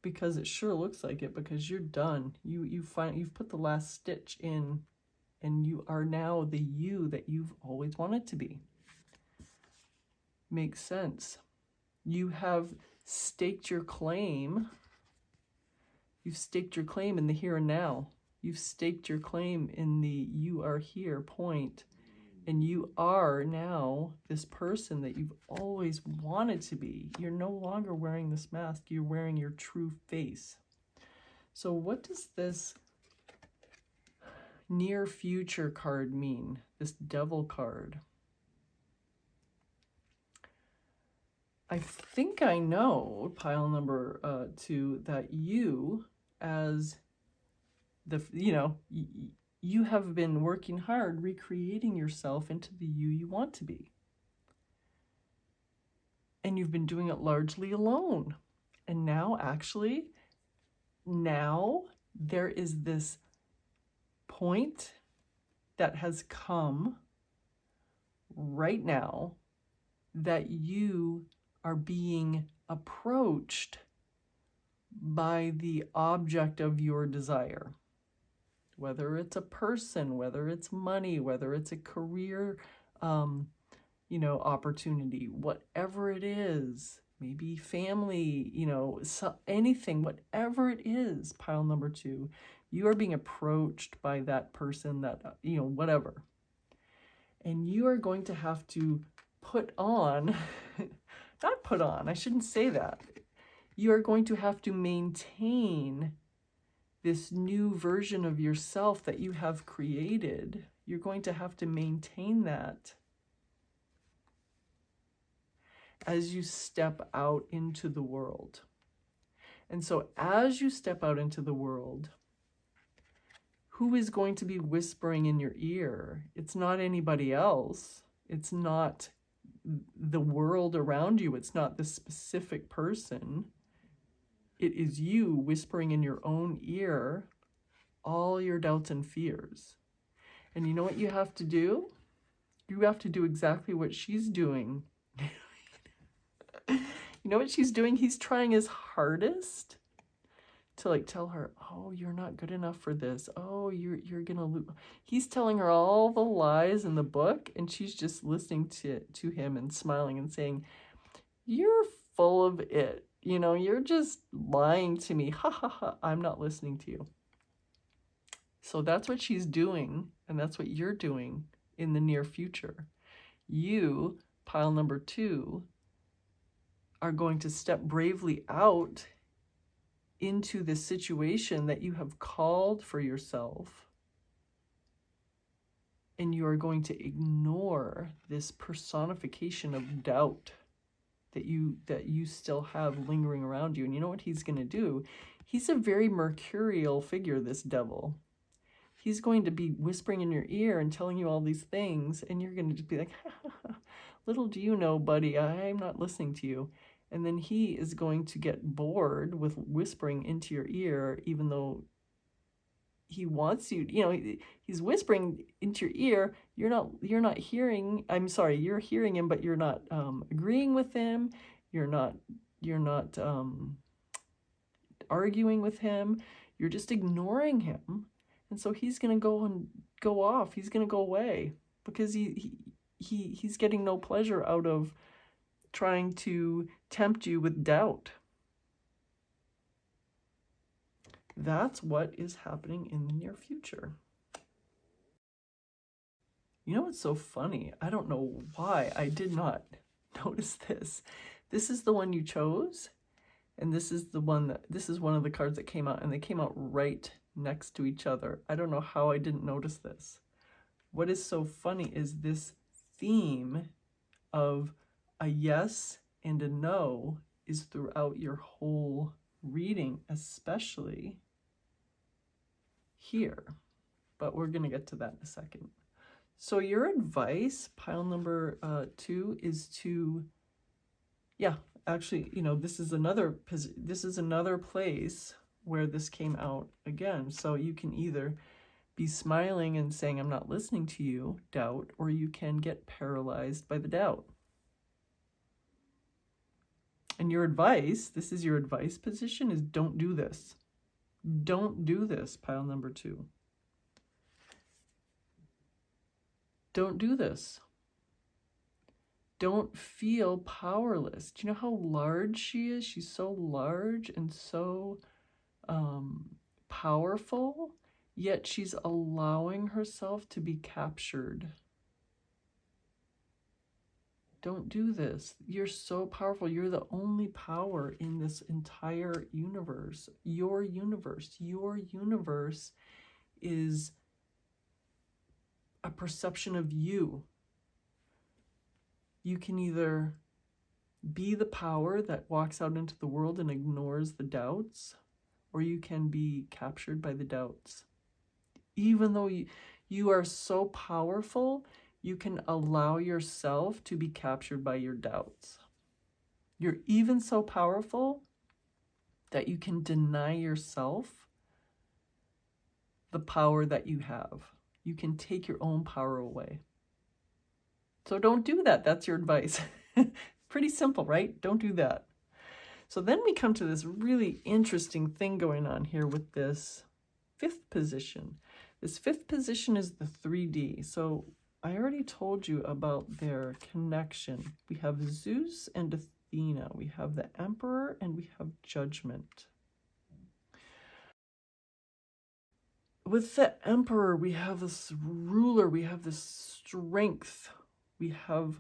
Because it sure looks like it, because you're done. You've put the last stitch in, and you are now the you that you've always wanted to be. Makes sense. You have staked your claim. You've staked your claim in the here and now. You've staked your claim in the you are here point. And you are now this person that you've always wanted to be. You're no longer wearing this mask. You're wearing your true face. So what does this near future card mean? This devil card. I think I know, pile number 2, that you, as the, you have been working hard recreating yourself into the you want to be. And you've been doing it largely alone. And now, actually, there is this point that has come right now that you are being approached by the object of your desire. whether it's a person, whether it's money, whether it's a career, opportunity, whatever it is, maybe family, anything, whatever it is, pile number 2, you are being approached by that person, that, whatever. And you are going to have to put on, not put on, I shouldn't say that. You are going to have to maintain this new version of yourself that you have created. You're going to have to maintain that as you step out into the world. And so as you step out into the world, who is going to be whispering in your ear? It's not anybody else. It's not the world around you. It's not the specific person. It is you whispering in your own ear all your doubts and fears. And you know what you have to do? You have to do exactly what she's doing. You know what she's doing? He's trying his hardest to tell her, oh, you're not good enough for this. Oh, you're gonna lose. He's telling her all the lies in the book, and she's just listening to him and smiling and saying, you're full of it. You're just lying to me. Ha ha ha. I'm not listening to you. So that's what she's doing, and that's what you're doing in the near future. You, pile number 2, are going to step bravely out into this situation that you have called for yourself, and you are going to ignore this personification of doubt that you still have lingering around you. And you know what he's going to do? He's a very mercurial figure, this devil. He's going to be whispering in your ear and telling you all these things, and you're going to just be like, little do you know, buddy, I'm not listening to you. And then he is going to get bored with whispering into your ear, even though he wants you, he's whispering into your ear. You're not hearing, I'm sorry, you're hearing him, but you're not agreeing with him. You're not arguing with him. You're just ignoring him. And so he's going to go off. He's going to go away because he's getting no pleasure out of trying to tempt you with doubt. That's what is happening in the near future. You know what's so funny? I don't know why I did not notice this. This is the one you chose, and this is one of the cards that came out, and they came out right next to each other. I don't know how I didn't notice this. What is so funny is this theme of a yes and a no is throughout your whole reading, especially here. But we're going to get to that in a second. So your advice, pile number 2, is to, this is another place where this came out again. So you can either be smiling and saying, I'm not listening to you, doubt, or you can get paralyzed by the doubt. And your advice, this is your advice position, is don't do this. Don't do this, pile number 2. Don't do this. Don't feel powerless. Do you know how large she is? She's so large and so powerful, yet she's allowing herself to be captured. Don't do this. You're so powerful. You're the only power in this entire universe. Your universe is a perception of you. You can either be the power that walks out into the world and ignores the doubts, or you can be captured by the doubts. Even though you are so powerful, you can allow yourself to be captured by your doubts. You're even so powerful that you can deny yourself the power that you have. You can take your own power away. So don't do that. That's your advice. Pretty simple, right? Don't do that. So then we come to this really interesting thing going on here with this 5th position. This fifth position is the 3D. So I already told you about their connection. We have Zeus and Athena. We have the Emperor and we have Judgment. With the Emperor, we have this ruler, we have this strength, we have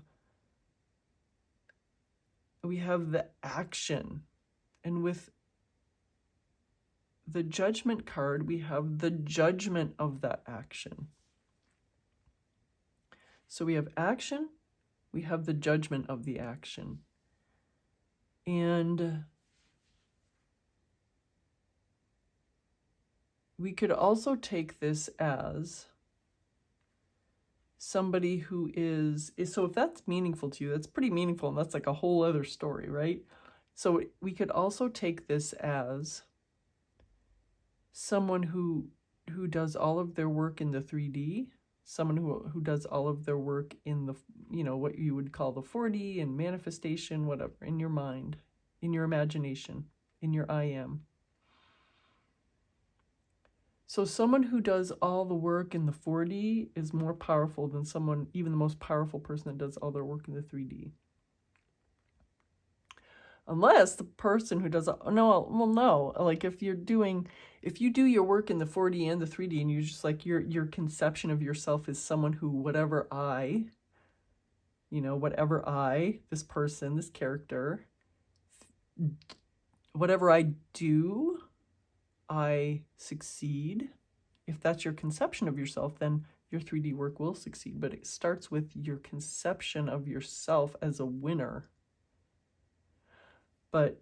the action. And with the Judgment card, we have the judgment of that action. So we have action, we have the judgment of the action. And we could also take this as somebody who is, so if that's meaningful to you, that's pretty meaningful, and that's like a whole other story, right? So we could also take this as someone who does all of their work in the 3D, someone who does all of their work in the, what you would call the 4D and manifestation, whatever, in your mind, in your imagination, in your I am. So someone who does all the work in the 4D is more powerful than someone, even the most powerful person that does all their work in the 3D. Unless the person who does, no, like if you do your work in the 4D and the 3D and you just like, your conception of yourself is someone who, whatever I, this person, this character, whatever I do, I succeed. If that's your conception of yourself, then your 3D work will succeed. But it starts with your conception of yourself as a winner. But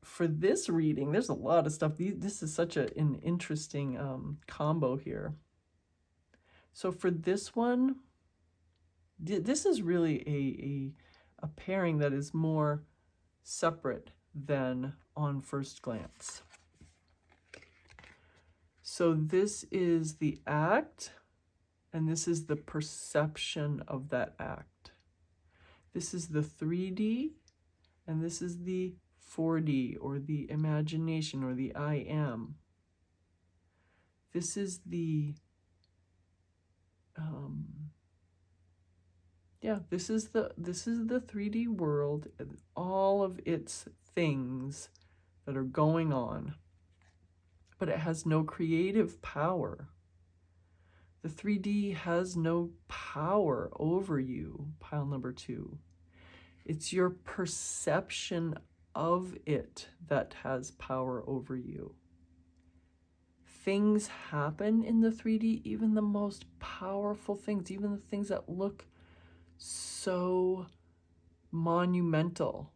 for this reading, there's a lot of stuff. This is such an interesting combo here. So for this one, this is really a pairing that is more separate than on first glance. So this is the act, and this is the perception of that act. This is the 3D, and this is the 4D, or the imagination, or the I am. This is the, this is the 3D world, and all of its things that are going on. But it has no creative power. The 3D has no power over you, pile number 2. It's your perception of it that has power over you. Things happen in the 3D, even the most powerful things, even the things that look so monumental.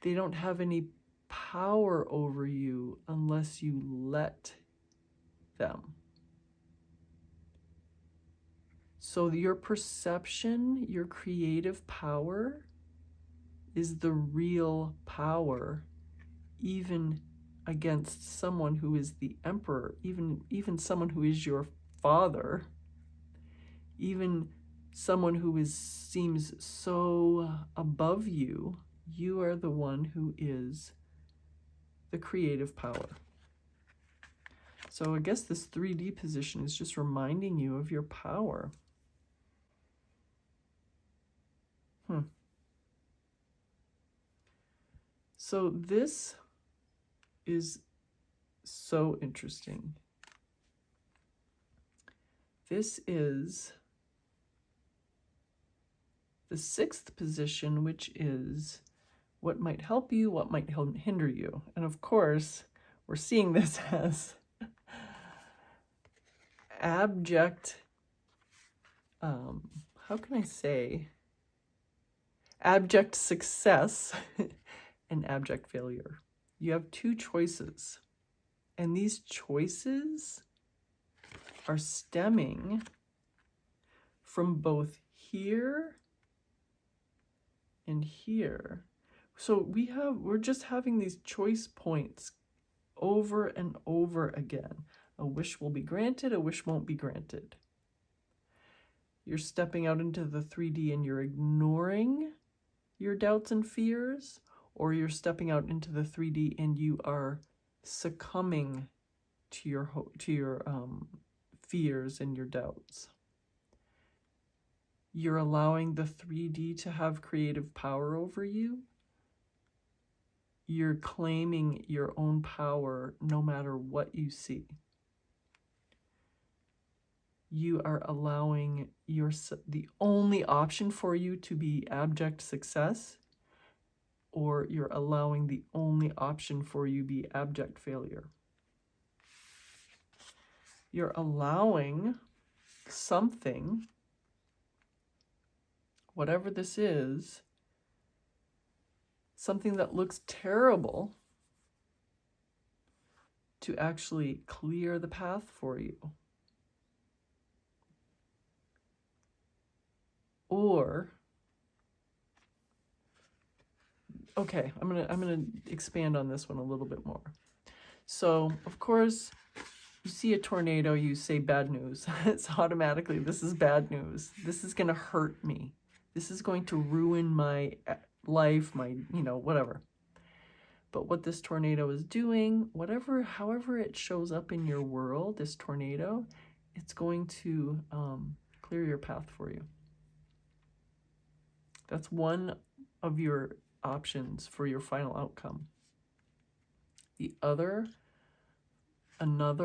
They don't have any power over you unless you let them. So your perception, your creative power, is the real power, even against someone who is the emperor, even someone who is your father, even someone who seems so above you. You are the one who is the creative power. So I guess this 3D position is just reminding you of your power. So this is so interesting. This is the 6th position, which is what might help you, what might hinder you. And of course, we're seeing this as abject, how can I say, abject success and abject failure. You have 2 choices, and these choices are stemming from both here and here. So we're just having these choice points over and over again. A wish will be granted, a wish won't be granted. You're stepping out into the 3D and you're ignoring your doubts and fears, or you're stepping out into the 3D and you are succumbing to your fears and your doubts. You're allowing the 3D to have creative power over you. You're claiming your own power no matter what you see. You are allowing the only option for you to be abject success, or you're allowing the only option for you be abject failure. You're allowing something, whatever this is, something that looks terrible, to actually clear the path for you. Or, okay, I'm gonna expand on this one a little bit more. So, of course, you see a tornado, you say bad news. It's automatically, this is bad news. This is gonna hurt me. This is going to ruin my life, my, whatever. But what this tornado is doing, however it shows up in your world, this tornado, it's going to clear your path for you. That's one of your options for your final outcome. The other, not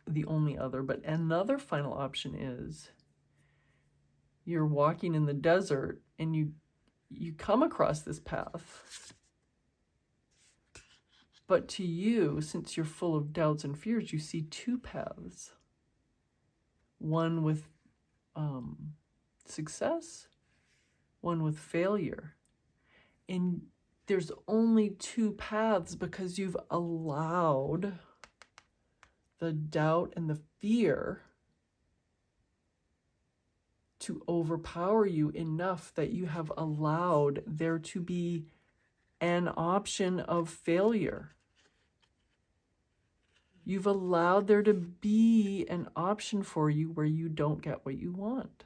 the only other, but another final option is you're walking in the desert and you come across this path. But to you, since you're full of doubts and fears, you see two paths. One with success, one with failure. And there's only two paths because you've allowed the doubt and the fear to overpower you enough that you have allowed there to be an option of failure. You've allowed there to be an option for you where you don't get what you want.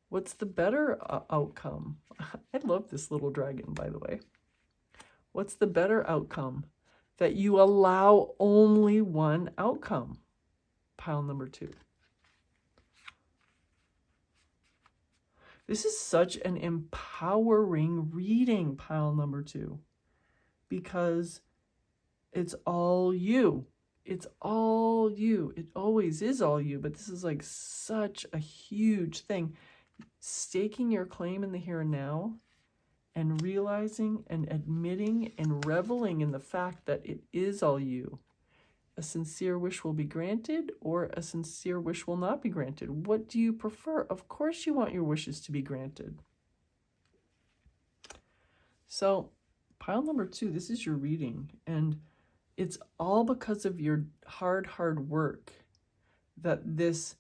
What's the better outcome? I love this little dragon, by the way. What's the better outcome? That you allow only one outcome. Pile number 2. This is such an empowering reading, pile number 2, because it's all you. It's all you. It always is all you, but this is like such a huge thing. Staking your claim in the here and now and realizing and admitting and reveling in the fact that it is all you. A sincere wish will be granted, or a sincere wish will not be granted. What do you prefer? Of course you want your wishes to be granted. So, pile number 2, this is your reading, and it's all because of your hard work that this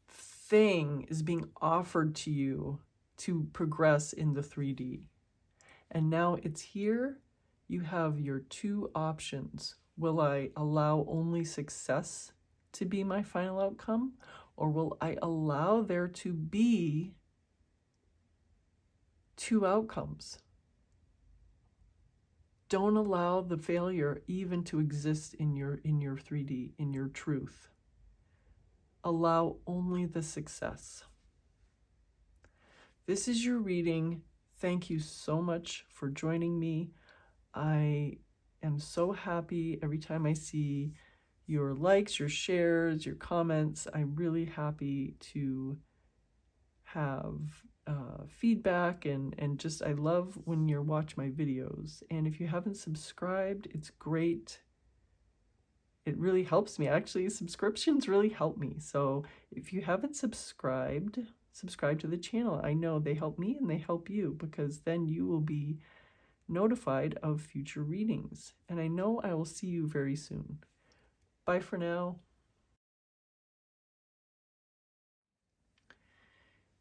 thing is being offered to you to progress in the 3D. And now it's here. You have your 2 options. Will I allow only success to be my final outcome? Or will I allow there to be 2 outcomes? Don't allow the failure even to exist in your 3D, in your truth. Allow only the success. This is your reading. Thank you so much for joining me. I am so happy every time I see your likes, your shares, your comments. I'm really happy to have feedback and just, I love when you watch my videos. And if you haven't subscribed, it's great. It really helps me. Actually, subscriptions really help me. So if you haven't subscribe to the channel. I know they help me and they help you, because then you will be notified of future readings. And I know I will see you very soon. Bye for now.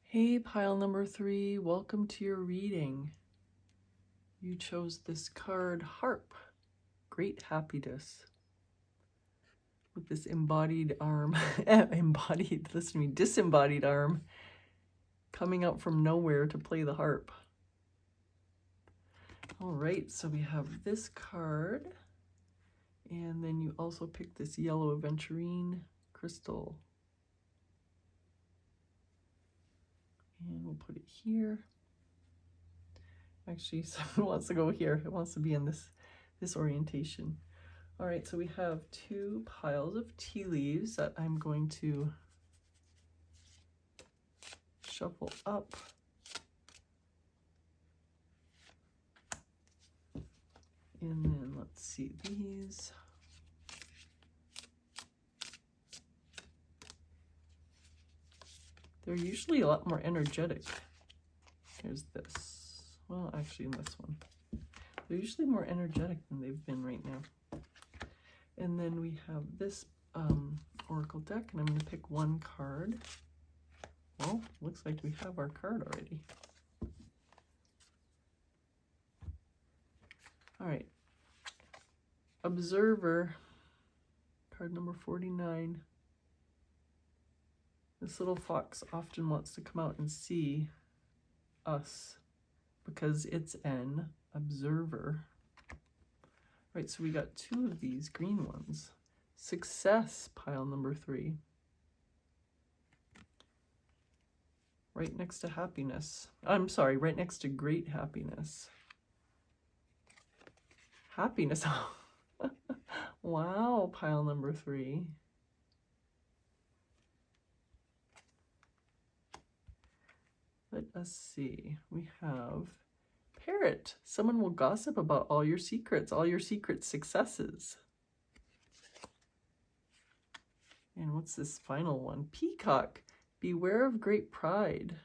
Hey, pile number 3, welcome to your reading. You chose this card, Harp, Great Happiness, with this embodied arm, disembodied arm, coming out from nowhere to play the harp. All right, so we have this card, And then you also pick this yellow Aventurine crystal. And we'll put it here. Actually, someone wants to go here. It wants to be in this orientation. All right, so we have 2 piles of tea leaves that I'm going to shuffle up. And then let's see these. They're usually a lot more energetic. Here's this. Well, actually in this one. They're usually more energetic than they've been right now. And then we have this oracle deck, and I'm going to pick 1 card. Well, looks like we have our card already. All right. Observer, card number 49. This little fox often wants to come out and see us because it's an observer. Right, so we got 2 of these green ones. Success, pile number 3. Right next to happiness. I'm sorry, right next to great happiness. Happiness. Wow, pile number 3. Let us see. We have parrot. Someone will gossip about all your secrets, all your secret successes. And what's this final one? Peacock. Beware of great pride.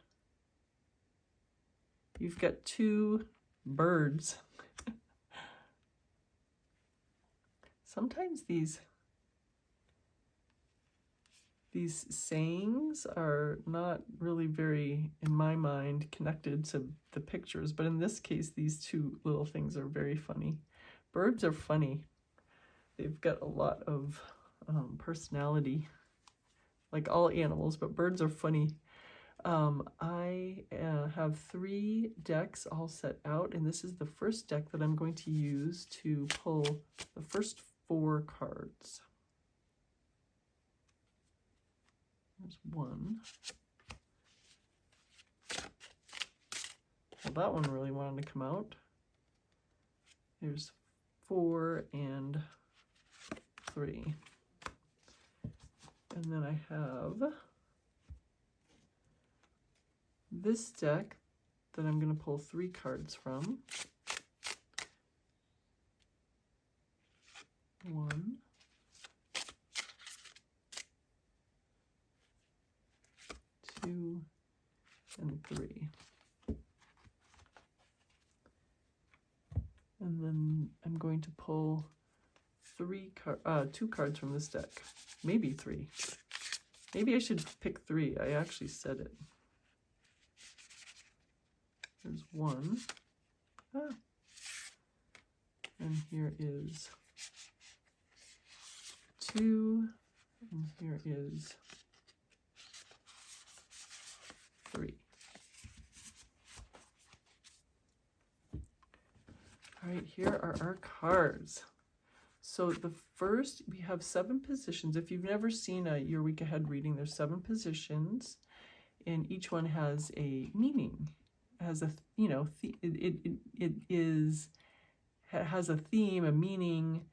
You've got 2 birds. Sometimes these sayings are not really very, in my mind, connected to the pictures, but in this case, these 2 little things are very funny. Birds are funny. They've got a lot of personality, like all animals, but birds are funny. I have 3 decks all set out, and this is the first deck that I'm going to use to pull the first 4 cards. There's 1. Well, that one really wanted to come out. There's 4 and 3. And then I have this deck that I'm going to pull 3 cards from. 1, 2, and 3. And then I'm going to pull 2 cards from this deck. Maybe 3. Maybe I should pick 3. I actually said it. There's 1. And here is 2. And here is 3. All right, here are our cards. So the first, we have 7 positions. If you've never seen Your Week Ahead reading, there's 7 positions, and each one has a meaning. Has a, you know, it has a theme, a meaning,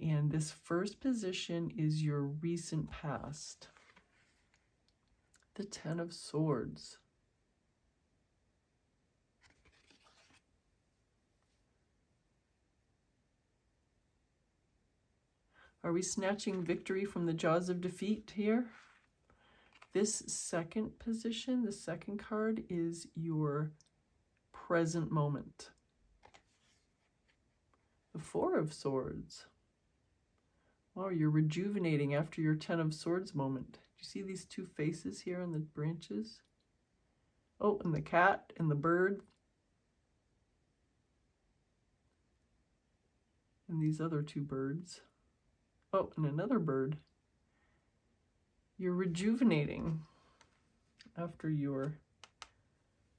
and this first position is your recent past. The 10 of Swords. Are we snatching victory from the jaws of defeat here? This second position, the second card, is your present moment. The 4 of Swords. Wow, you're rejuvenating after your 10 of Swords moment. Do you see these 2 faces here on the branches? Oh, and the cat and the bird. And these other 2 birds. Oh, and another bird. You're rejuvenating after your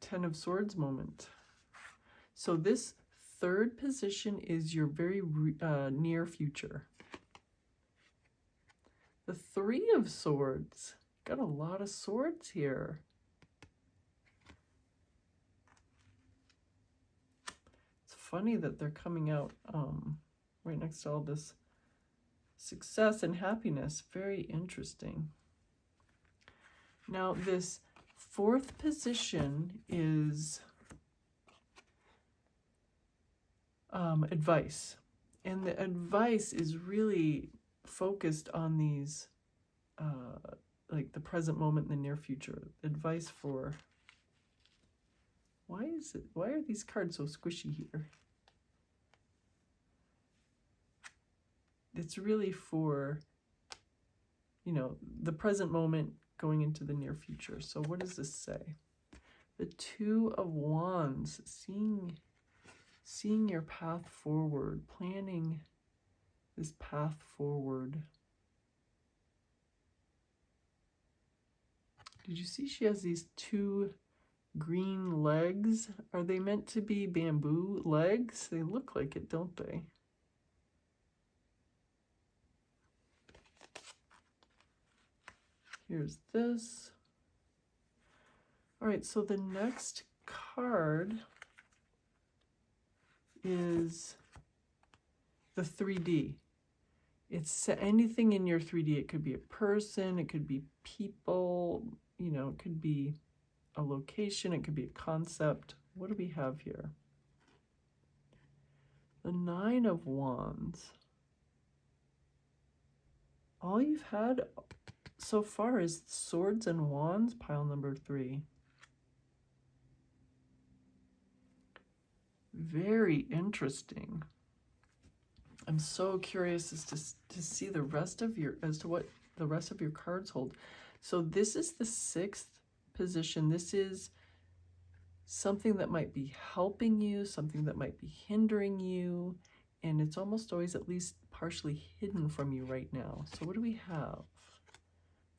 10 of Swords moment. So this third position is your very near future. The Three of Swords. Got a lot of swords here. It's funny that they're coming out right next to all this success and happiness. Very interesting. Now, this fourth position is advice. And the advice is really focused on these, like the present moment and the near future. Advice for, why are these cards so squishy here? It's really for, you know, the present moment going into the near future. So what does this say? The Two of Wands, seeing your path forward, planning this path forward. Did you see she has these two green legs? Are they meant to be bamboo legs? They look like it, don't they? Here's this. All right, so the next card is the 3D. It's anything in your 3D. It could be a person, it could be people, you know, it could be a location, it could be a concept. What do we have here? The Nine of Wands. All you've had so far is Swords and Wands, pile number 3. Very interesting. I'm so curious as to see the rest of your, as to what the rest of your cards hold. So this is the 6th position. This is something that might be helping you, something that might be hindering you, and it's almost always at least partially hidden from you right now. So what do we have?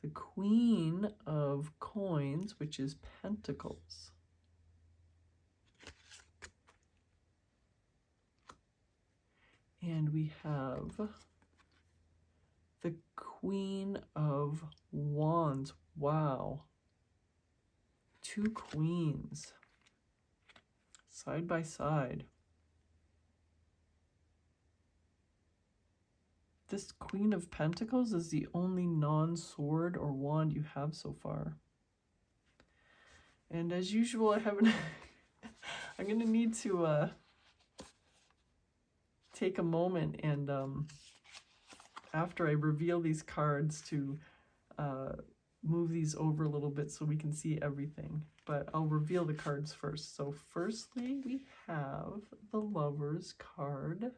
The Queen of Coins, which is Pentacles. And we have the Queen of Wands. Wow. 2 queens side by side. This Queen of Pentacles is the only non-sword or wand you have so far. And as usual, I haven't I'm going to need to take a moment and after I reveal these cards to move these over a little bit so we can see everything. But I'll reveal the cards first. So firstly, we have the Lover's card.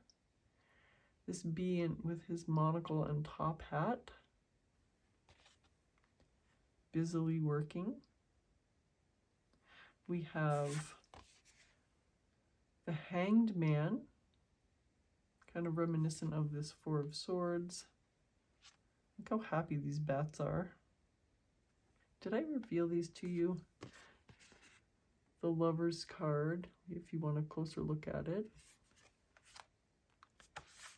This being with his monocle and top hat, busily working. We have the Hanged Man, kind of reminiscent of this Four of Swords. Look how happy these bats are. Did I reveal these to you? The Lover's card, if you want a closer look at it.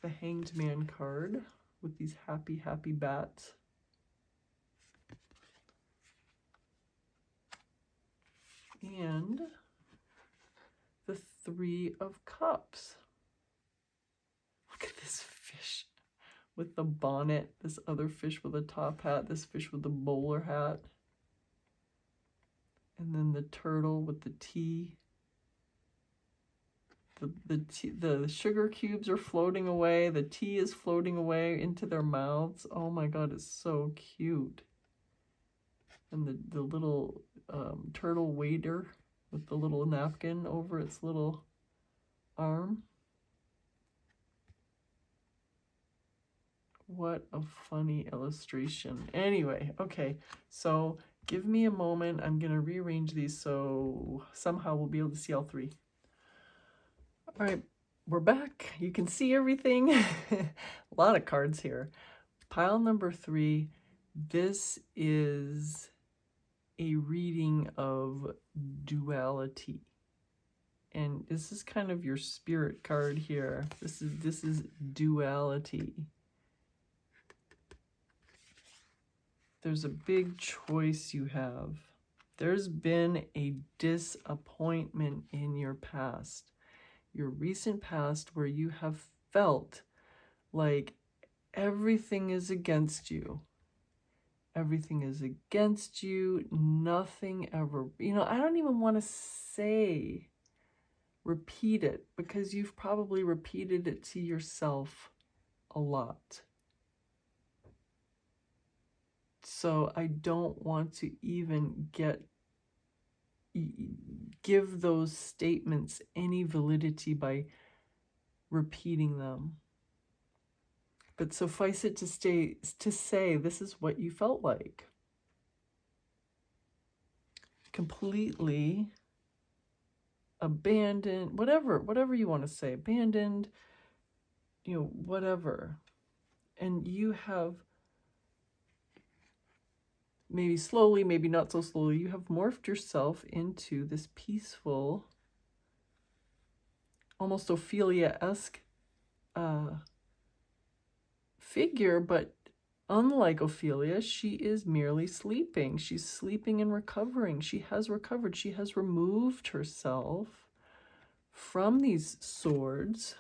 The Hanged Man card with these happy, happy bats. And the Three of Cups. Look at this fish with the bonnet, this other fish with a top hat, this fish with the bowler hat. And then the turtle with the tea. The sugar cubes are floating away. The tea is floating away into their mouths. Oh my God, it's so cute. And the little turtle waiter with the little napkin over its little arm. What a funny illustration. Anyway, okay, so give me a moment. I'm going to rearrange these so somehow we'll be able to see all 3. All right, we're back. You can see everything. A lot of cards here. Pile number 3. This is a reading of Duality. And this is kind of your spirit card here. This is Duality. There's a big choice you have. There's been a disappointment in your past, your recent past, where you have felt like everything is against you. Everything is against you. Nothing ever, I don't even want to say repeat it, because you've probably repeated it to yourself a lot. So I don't want to even give those statements any validity by repeating them. But suffice it to say this is what you felt like. Completely abandoned, whatever you want to say, abandoned, whatever. And you have, maybe slowly, maybe not so slowly, you have morphed yourself into this peaceful, almost Ophelia-esque figure, but unlike Ophelia, she is merely sleeping. She's sleeping and recovering. She has recovered. She has removed herself from these swords,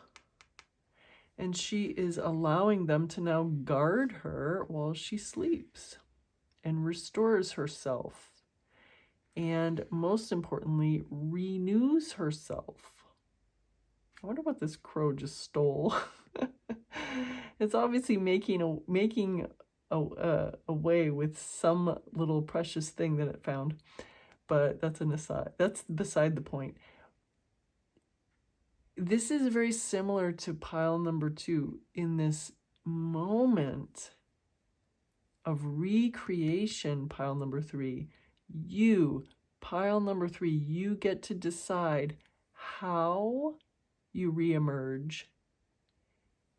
and she is allowing them to now guard her while she sleeps and restores herself, and most importantly, renews herself. I wonder what this crow just stole. It's obviously making away with some little precious thing that it found, but that's an aside. That's beside the point. This is very similar to pile number 2 in this moment of recreation. Pile number 3, pile number 3, you get to decide how you reemerge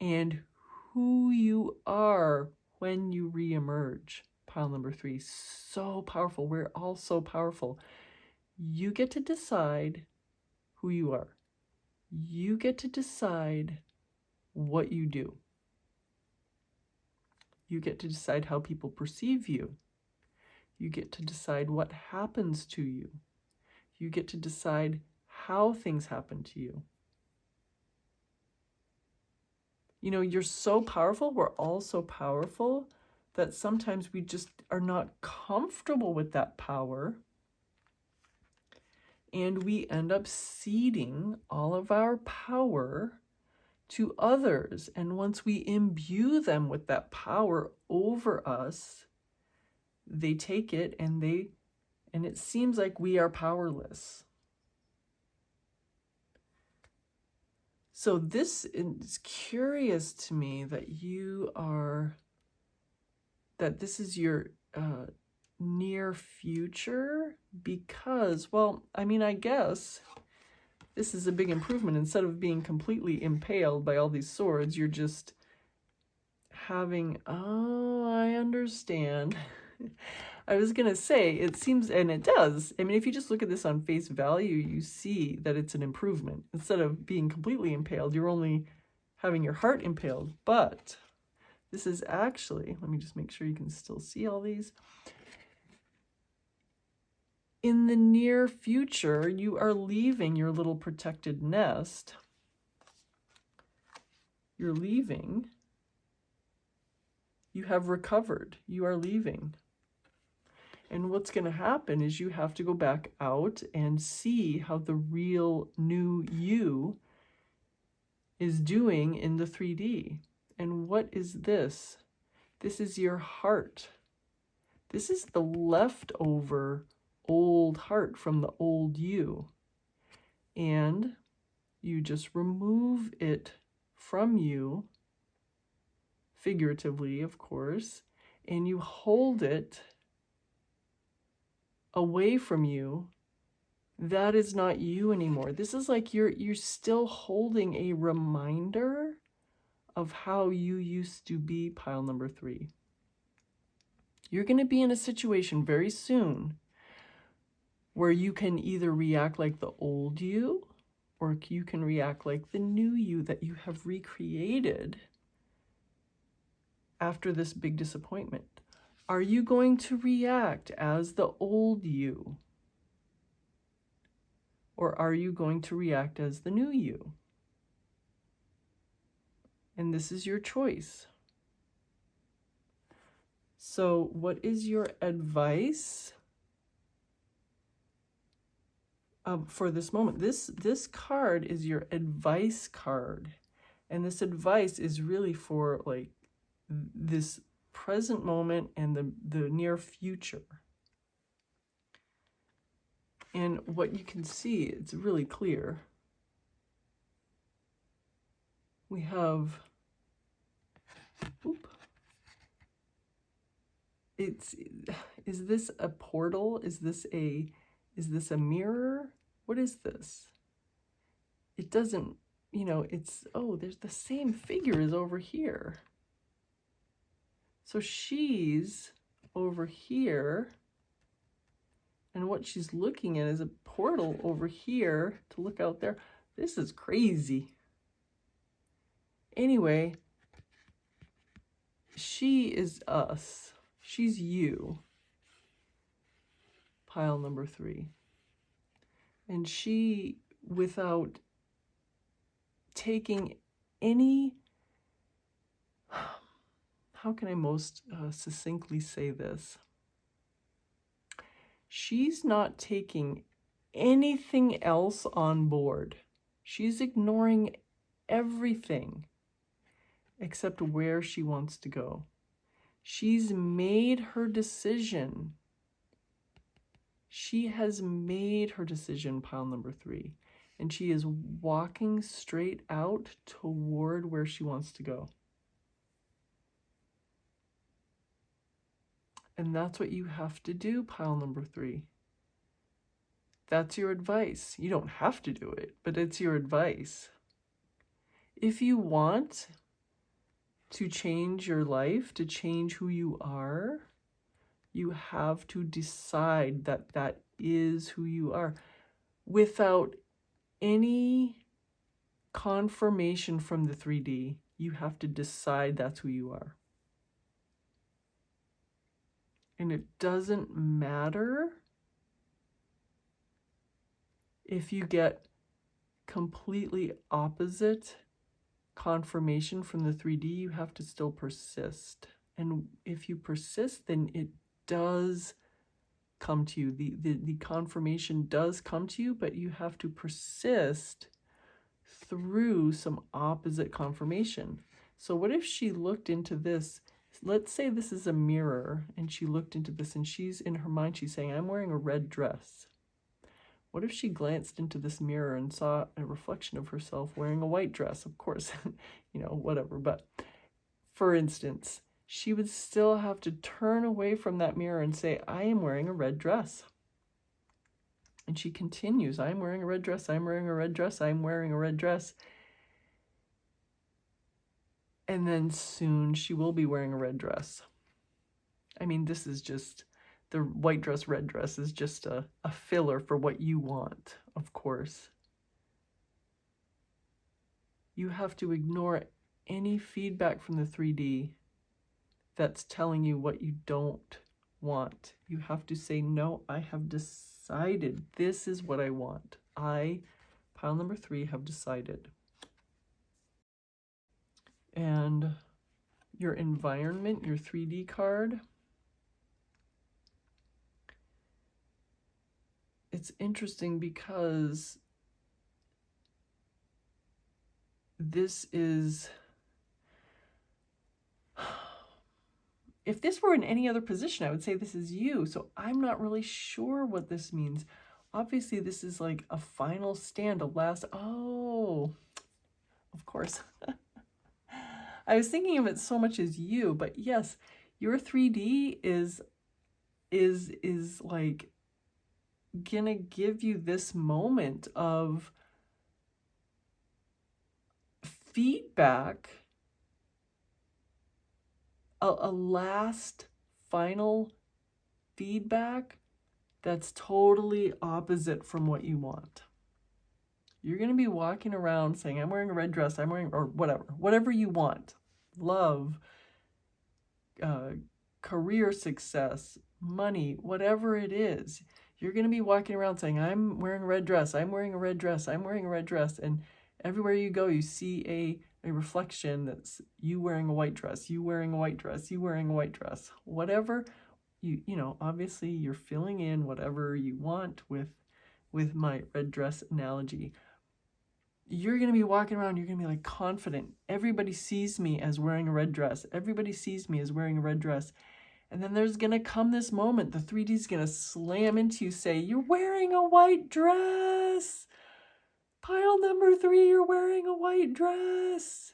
and who you are when you reemerge. Pile number 3, so powerful. We're all so powerful. You get to decide who you are. You get to decide what you do. You get to decide how people perceive you. You get to decide what happens to you. You get to decide how things happen to you. You're so powerful. We're all so powerful that sometimes we just are not comfortable with that power. And we end up ceding all of our power to others. And once we imbue them with that power over us, they take it and it seems like we are powerless. So this is curious to me that that this is your near future, because, well, I guess this is a big improvement. Instead of being completely impaled by all these swords, you're just having, I understand. I was going to say, it seems, and it does. If you just look at this on face value, you see that it's an improvement. Instead of being completely impaled, you're only having your heart impaled. But this is actually, let me just make sure you can still see all these. In the near future, you are leaving your little protected nest. You're leaving. You have recovered. You are leaving. And what's going to happen is you have to go back out and see how the real new you is doing in the 3D. And what is this? This is your heart. This is the leftover old heart from the old you. And you just remove it from you, figuratively, of course, and you hold it away from you. That is not you anymore. This is like you're still holding a reminder of how you used to be. Pile number 3. You're going to be in a situation very soon where you can either react like the old you, or you can react like the new you that you have recreated after this big disappointment. Are you going to react as the old you? Or are you going to react as the new you? And this is your choice. So what is your advice for this moment? This card is your advice card. And this advice is really for like this present moment and the near future. And what you can see, it's really clear. We have, is this a portal? Is this a mirror? What is this? It doesn't, you know, it's, oh, there's the same figure as over here. So she's over here, and what she's looking at is a portal over here to look out there. This is crazy. Anyway, she is us. She's you. Pile number 3. And she, without taking any, how can I most succinctly say this? She's not taking anything else on board. She's ignoring everything except where she wants to go. She's made her decision. She has made her decision, pile number 3. And she is walking straight out toward where she wants to go. And that's what you have to do, pile number 3. That's your advice. You don't have to do it, but it's your advice. If you want to change your life, to change who you are, you have to decide that that is who you are without any confirmation from the 3D. You have to decide that's who you are. And it doesn't matter if you get completely opposite confirmation from the 3D, you have to still persist. And if you persist, then it does come to you. The confirmation does come to you, but you have to persist through some opposite confirmation. So what if she looked into this? Let's say this is a mirror, and she looked into this, and she's in her mind, she's saying, I'm wearing a red dress. What if she glanced into this mirror and saw a reflection of herself wearing a white dress? Of course, you know, whatever. But for instance, she would still have to turn away from that mirror and say, I am wearing a red dress. And she continues, I'm wearing a red dress, I'm wearing a red dress, I'm wearing a red dress. And then soon she will be wearing a red dress. I mean, this is just, the white dress, red dress is just a filler for what you want, of course. You have to ignore any feedback from the 3D that's telling you what you don't want. You have to say, no, I have decided this is what I want. I, pile number 3, have decided. And your environment, your 3D card, it's interesting because this is, if this were in any other position, I would say this is you. So I'm not really sure what this means. Obviously, this is like a final stand, a last, oh, of course. I was thinking of it so much as you, but yes, your 3D is like gonna give you this moment of feedback, a last final feedback that's totally opposite from what you want. You're going to be walking around saying, I'm wearing a red dress, I'm wearing, or whatever you want. Love, career success, money, whatever it is. You're going to be walking around saying, I'm wearing a red dress, I'm wearing a red dress, I'm wearing a red dress. And everywhere you go, you see a reflection that's you wearing a white dress, you wearing a white dress, you wearing a white dress. Whatever, you know, obviously you're filling in whatever you want with my red dress analogy. You're going to be walking around, you're going to be like confident. Everybody sees me as wearing a red dress. Everybody sees me as wearing a red dress. And then there's going to come this moment, the 3D is going to slam into you, say, you're wearing a white dress. Pile number 3, you're wearing a white dress.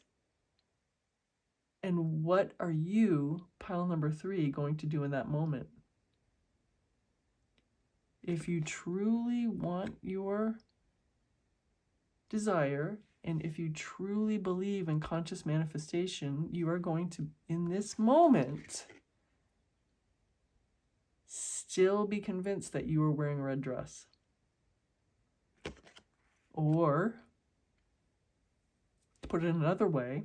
And what are you, pile number 3, going to do in that moment? If you truly want your desire, and if you truly believe in conscious manifestation, you are going to, in this moment, still be convinced that you are wearing a red dress. Or, put it another way,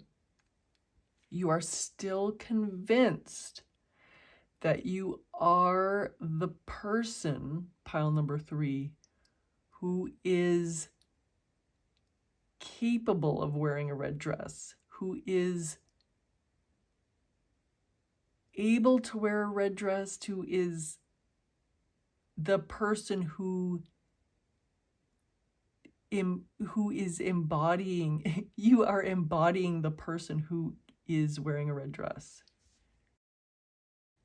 you are still convinced that you are the person, pile number 3, who is capable of wearing a red dress, who is able to wear a red dress, who is the person who is embodying, you are embodying the person who is wearing a red dress.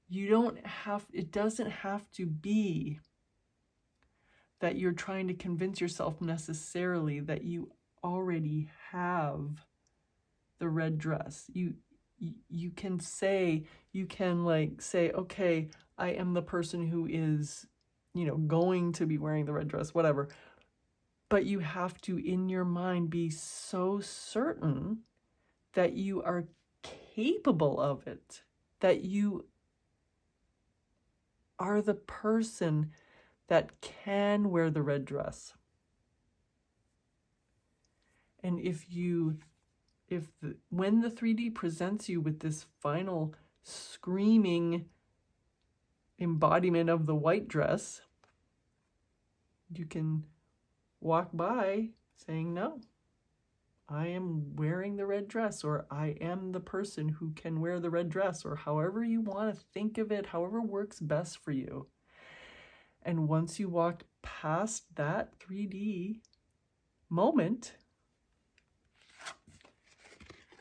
You don't have, it doesn't have to be that you're trying to convince yourself necessarily that you already have the red dress. You can say, okay, I am the person who is, you know, going to be wearing the red dress, whatever. But you have to, in your mind, be so certain that you are capable of it, that you are the person that can wear the red dress. And when the 3D presents you with this final screaming embodiment of the white dress, you can walk by saying, no, I am wearing the red dress, or I am the person who can wear the red dress, or however you want to think of it, however works best for you. And once you walk past that 3D moment,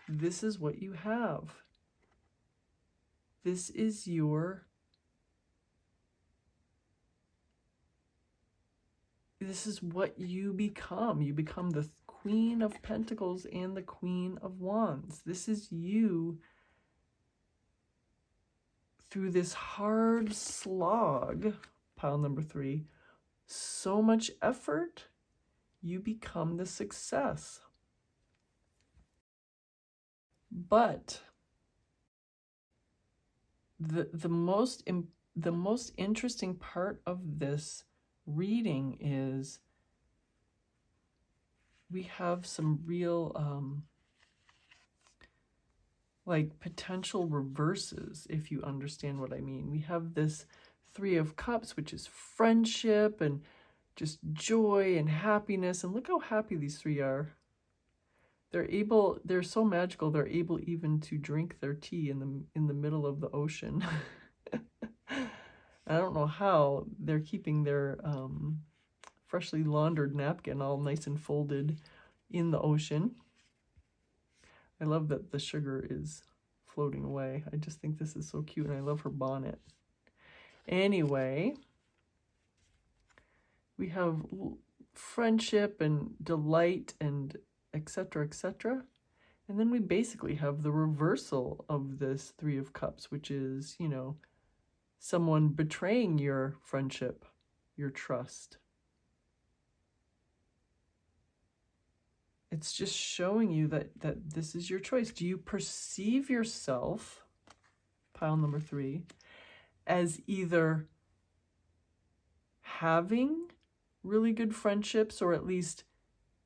this is what you have. This is what you become. You become the Queen of Pentacles and the Queen of Wands. This is you through this hard slog, pile number 3, so much effort, you become the success. But the most interesting part of this reading is we have some real like potential reverses, if you understand what I mean. We have this 3 of Cups, which is friendship and just joy and happiness. And look how happy these 3 are. They're so magical, they're able even to drink their tea in the middle of the ocean. I don't know how they're keeping their freshly laundered napkin all nice and folded in the ocean. I love that the sugar is floating away. I just think this is so cute, and I love her bonnet. Anyway, we have friendship and delight and etc., etc. And then we basically have the reversal of this 3 of Cups, which is, you know, someone betraying your friendship, your trust. It's just showing you that this is your choice. Do you perceive yourself, pile number 3, as either having really good friendships, or at least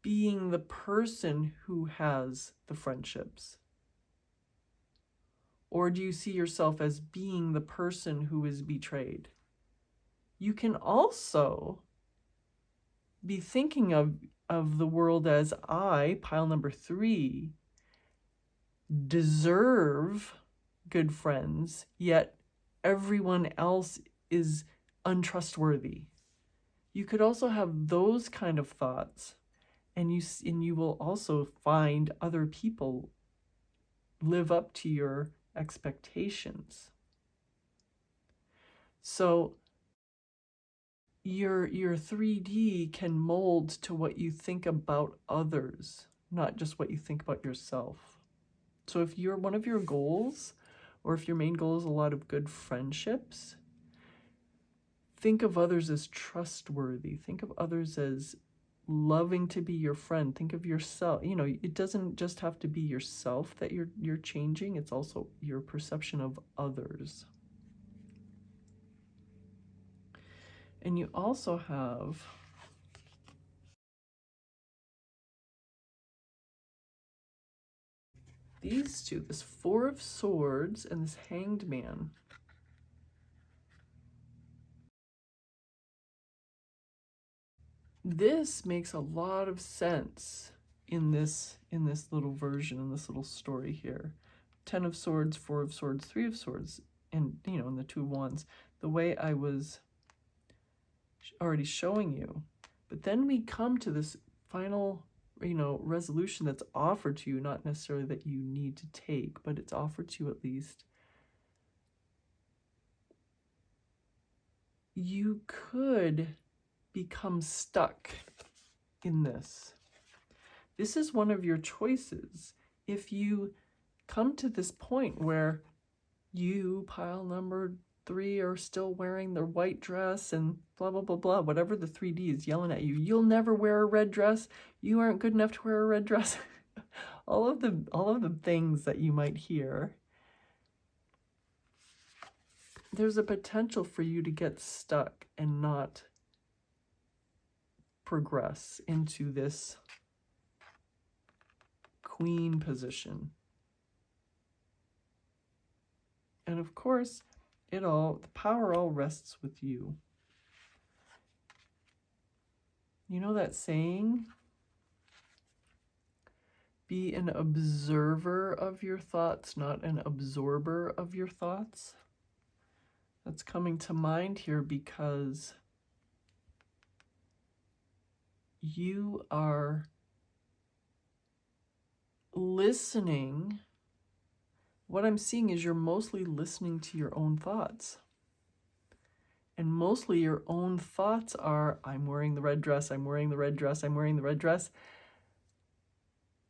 being the person who has the friendships? Or do you see yourself as being the person who is betrayed? You can also be thinking of the world as I, pile number 3, deserve good friends, yet everyone else is untrustworthy. You could also have those kind of thoughts, and you will also find other people live up to your expectations. So your 3D can mold to what you think about others, not just what you think about yourself. So if you're one of your goals, or if your main goal is a lot of good friendships, think of others as trustworthy. Think of others as loving to be your friend. Think of yourself. You know, it doesn't just have to be yourself that you're changing. It's also your perception of others. And you also have these two, this 4 of Swords and this Hanged Man. This makes a lot of sense in this little version, in this little story here. 10 of Swords, 4 of Swords, 3 of Swords, and, you know, in the 2 of Wands, the way I was already showing you. But then we come to this final, you know, resolution that's offered to you, not necessarily that you need to take, but it's offered to you at least. You could become stuck in this. This is one of your choices. If you come to this point where you, pile number 3, are still wearing the white dress and blah, blah, blah, blah, whatever the 3D is yelling at you, you'll never wear a red dress, you aren't good enough to wear a red dress, all of the things that you might hear, there's a potential for you to get stuck and not progress into this queen position. And of course, the power all rests with you. You know that saying, be an observer of your thoughts, not an absorber of your thoughts? That's coming to mind here because you are listening. What I'm seeing is you're mostly listening to your own thoughts. And mostly your own thoughts are, I'm wearing the red dress, I'm wearing the red dress, I'm wearing the red dress.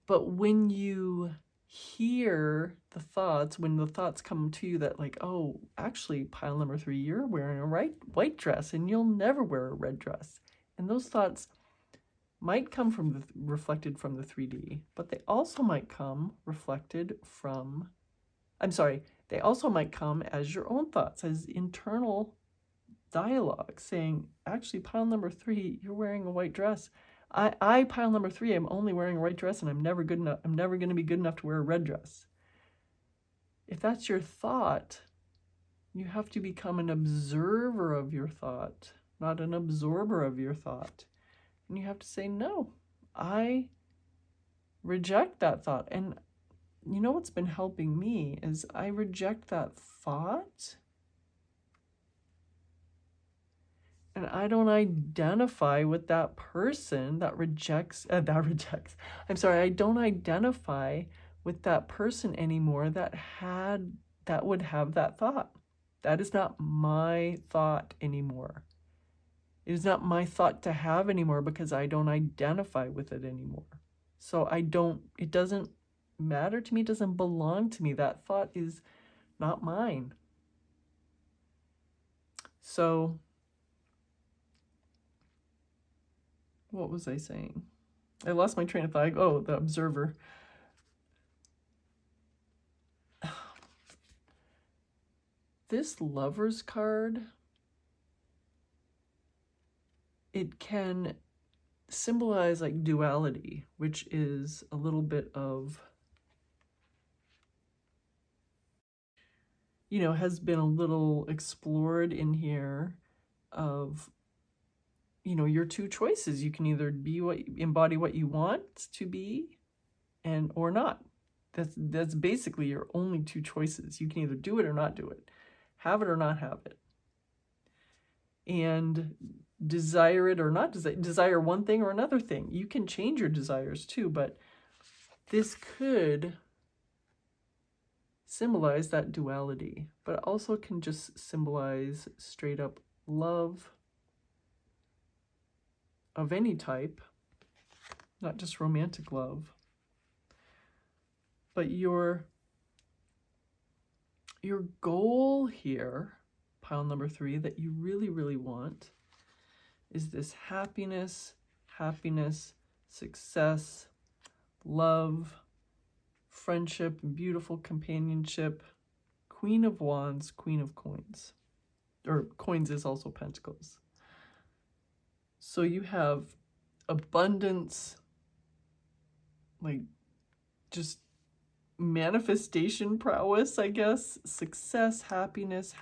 But when you hear the thoughts, when the thoughts come to you that like, oh, actually, pile number 3, you're wearing a white dress and you'll never wear a red dress. And those thoughts might come from reflected from the 3D, but they also might come reflected from, they also might come as your own thoughts, as internal dialogue saying, actually, pile number 3, you're wearing a white dress. I pile number 3, I'm only wearing a white dress and I'm never good enough. I'm never going to be good enough to wear a red dress. If that's your thought, you have to become an observer of your thought, not an absorber of your thought. And you have to say, no, I reject that thought. And you know what's been helping me is I reject that thought and I don't identify with that person that rejects, I don't identify with that person anymore that would have that thought. That is not my thought anymore. It is not my thought to have anymore because I don't identify with it anymore. So it doesn't matter to me, it doesn't belong to me. That thought is not mine. So, what was I saying? I lost my train of thought. Oh, the observer. This Lover's card, it can symbolize like duality, which is a little bit of you know, has been a little explored in here of, you know, your two choices. You can either embody what you want to be and or not. That's basically your only two choices. You can either do it or not do it. Have it or not have it. And desire it or not desire one thing or another thing. You can change your desires too, but this could symbolize that duality, but it also can just symbolize straight up love of any type, not just romantic love. But your goal here, pile number 3, that you really, really want is this happiness, success, love, friendship, and beautiful companionship. Queen of Wands, Queen of Coins. Or coins is also pentacles. So you have abundance, like just manifestation prowess, I guess. Success, happiness,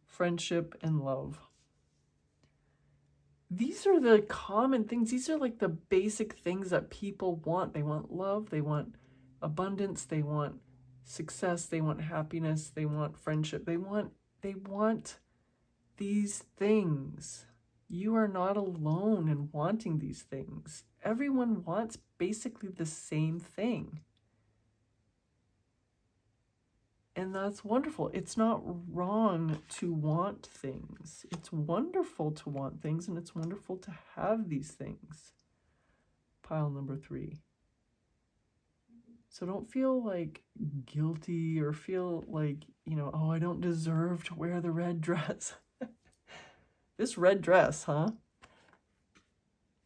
friendship, and love. These are the common things. These are like the basic things that people want. They want love, they want abundance, they want success, they want happiness, they want friendship. They want these things. You are not alone in wanting these things. Everyone wants basically the same thing. And that's wonderful. It's not wrong to want things. It's wonderful to want things, and it's wonderful to have these things. Pile number 3. So don't feel like guilty or feel like, you know, oh, I don't deserve to wear the red dress. This red dress, huh?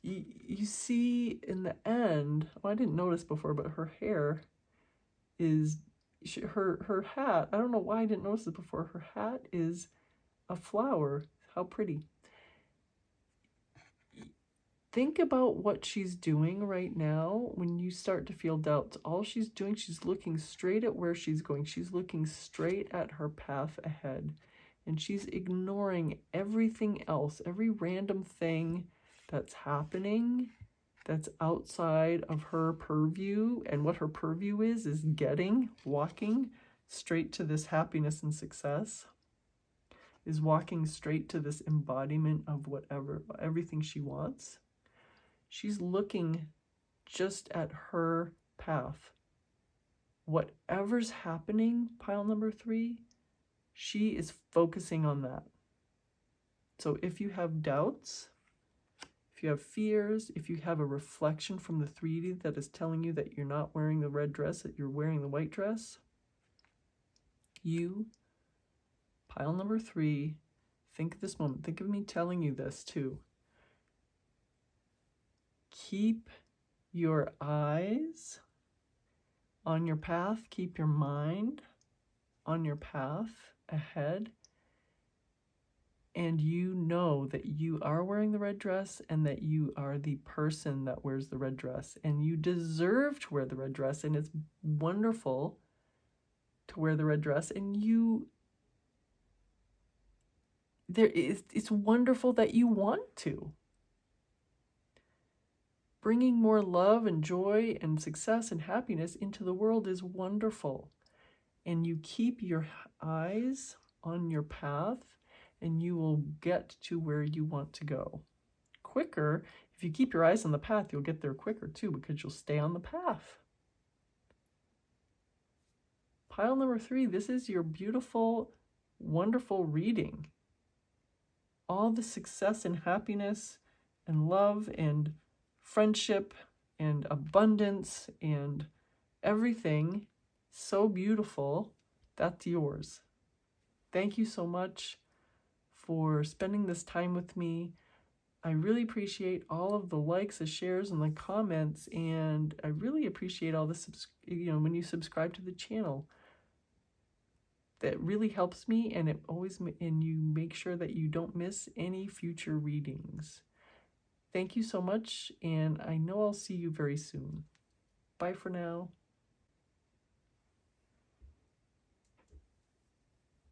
You see in the end, well, I didn't notice before, but her hair is, her hat, I don't know why I didn't notice it before, her hat is a flower. How pretty. Think about what she's doing right now when you start to feel doubts. All she's doing, she's looking straight at where she's going. She's looking straight at her path ahead. And she's ignoring everything else, every random thing that's happening that's outside of her purview. And what her purview is walking straight to this happiness and success, is walking straight to this embodiment of everything she wants. She's looking just at her path. Whatever's happening, pile number 3, she is focusing on that. So if you have doubts, if you have fears, if you have a reflection from the 3D that is telling you that you're not wearing the red dress, that you're wearing the white dress, you, pile number 3, think of this moment. Think of me telling you this too. Keep your eyes on your path. Keep your mind on your path ahead. And you know that you are wearing the red dress and that you are the person that wears the red dress. And you deserve to wear the red dress. And it's wonderful to wear the red dress. And it's wonderful that you want to. Bringing more love and joy and success and happiness into the world is wonderful. And you keep your eyes on your path, and you will get to where you want to go quicker. If you keep your eyes on the path, you'll get there quicker too, because you'll stay on the path. Pile number 3, this is your beautiful, wonderful reading. All the success and happiness and love and friendship and abundance and everything so beautiful, that's yours. Thank you so much for spending this time with me. I really appreciate all of the likes, the shares, and the comments, and I really appreciate all the when you subscribe to the channel. That really helps me, and you make sure that you don't miss any future readings. Thank you so much, and I know I'll see you very soon. Bye for now.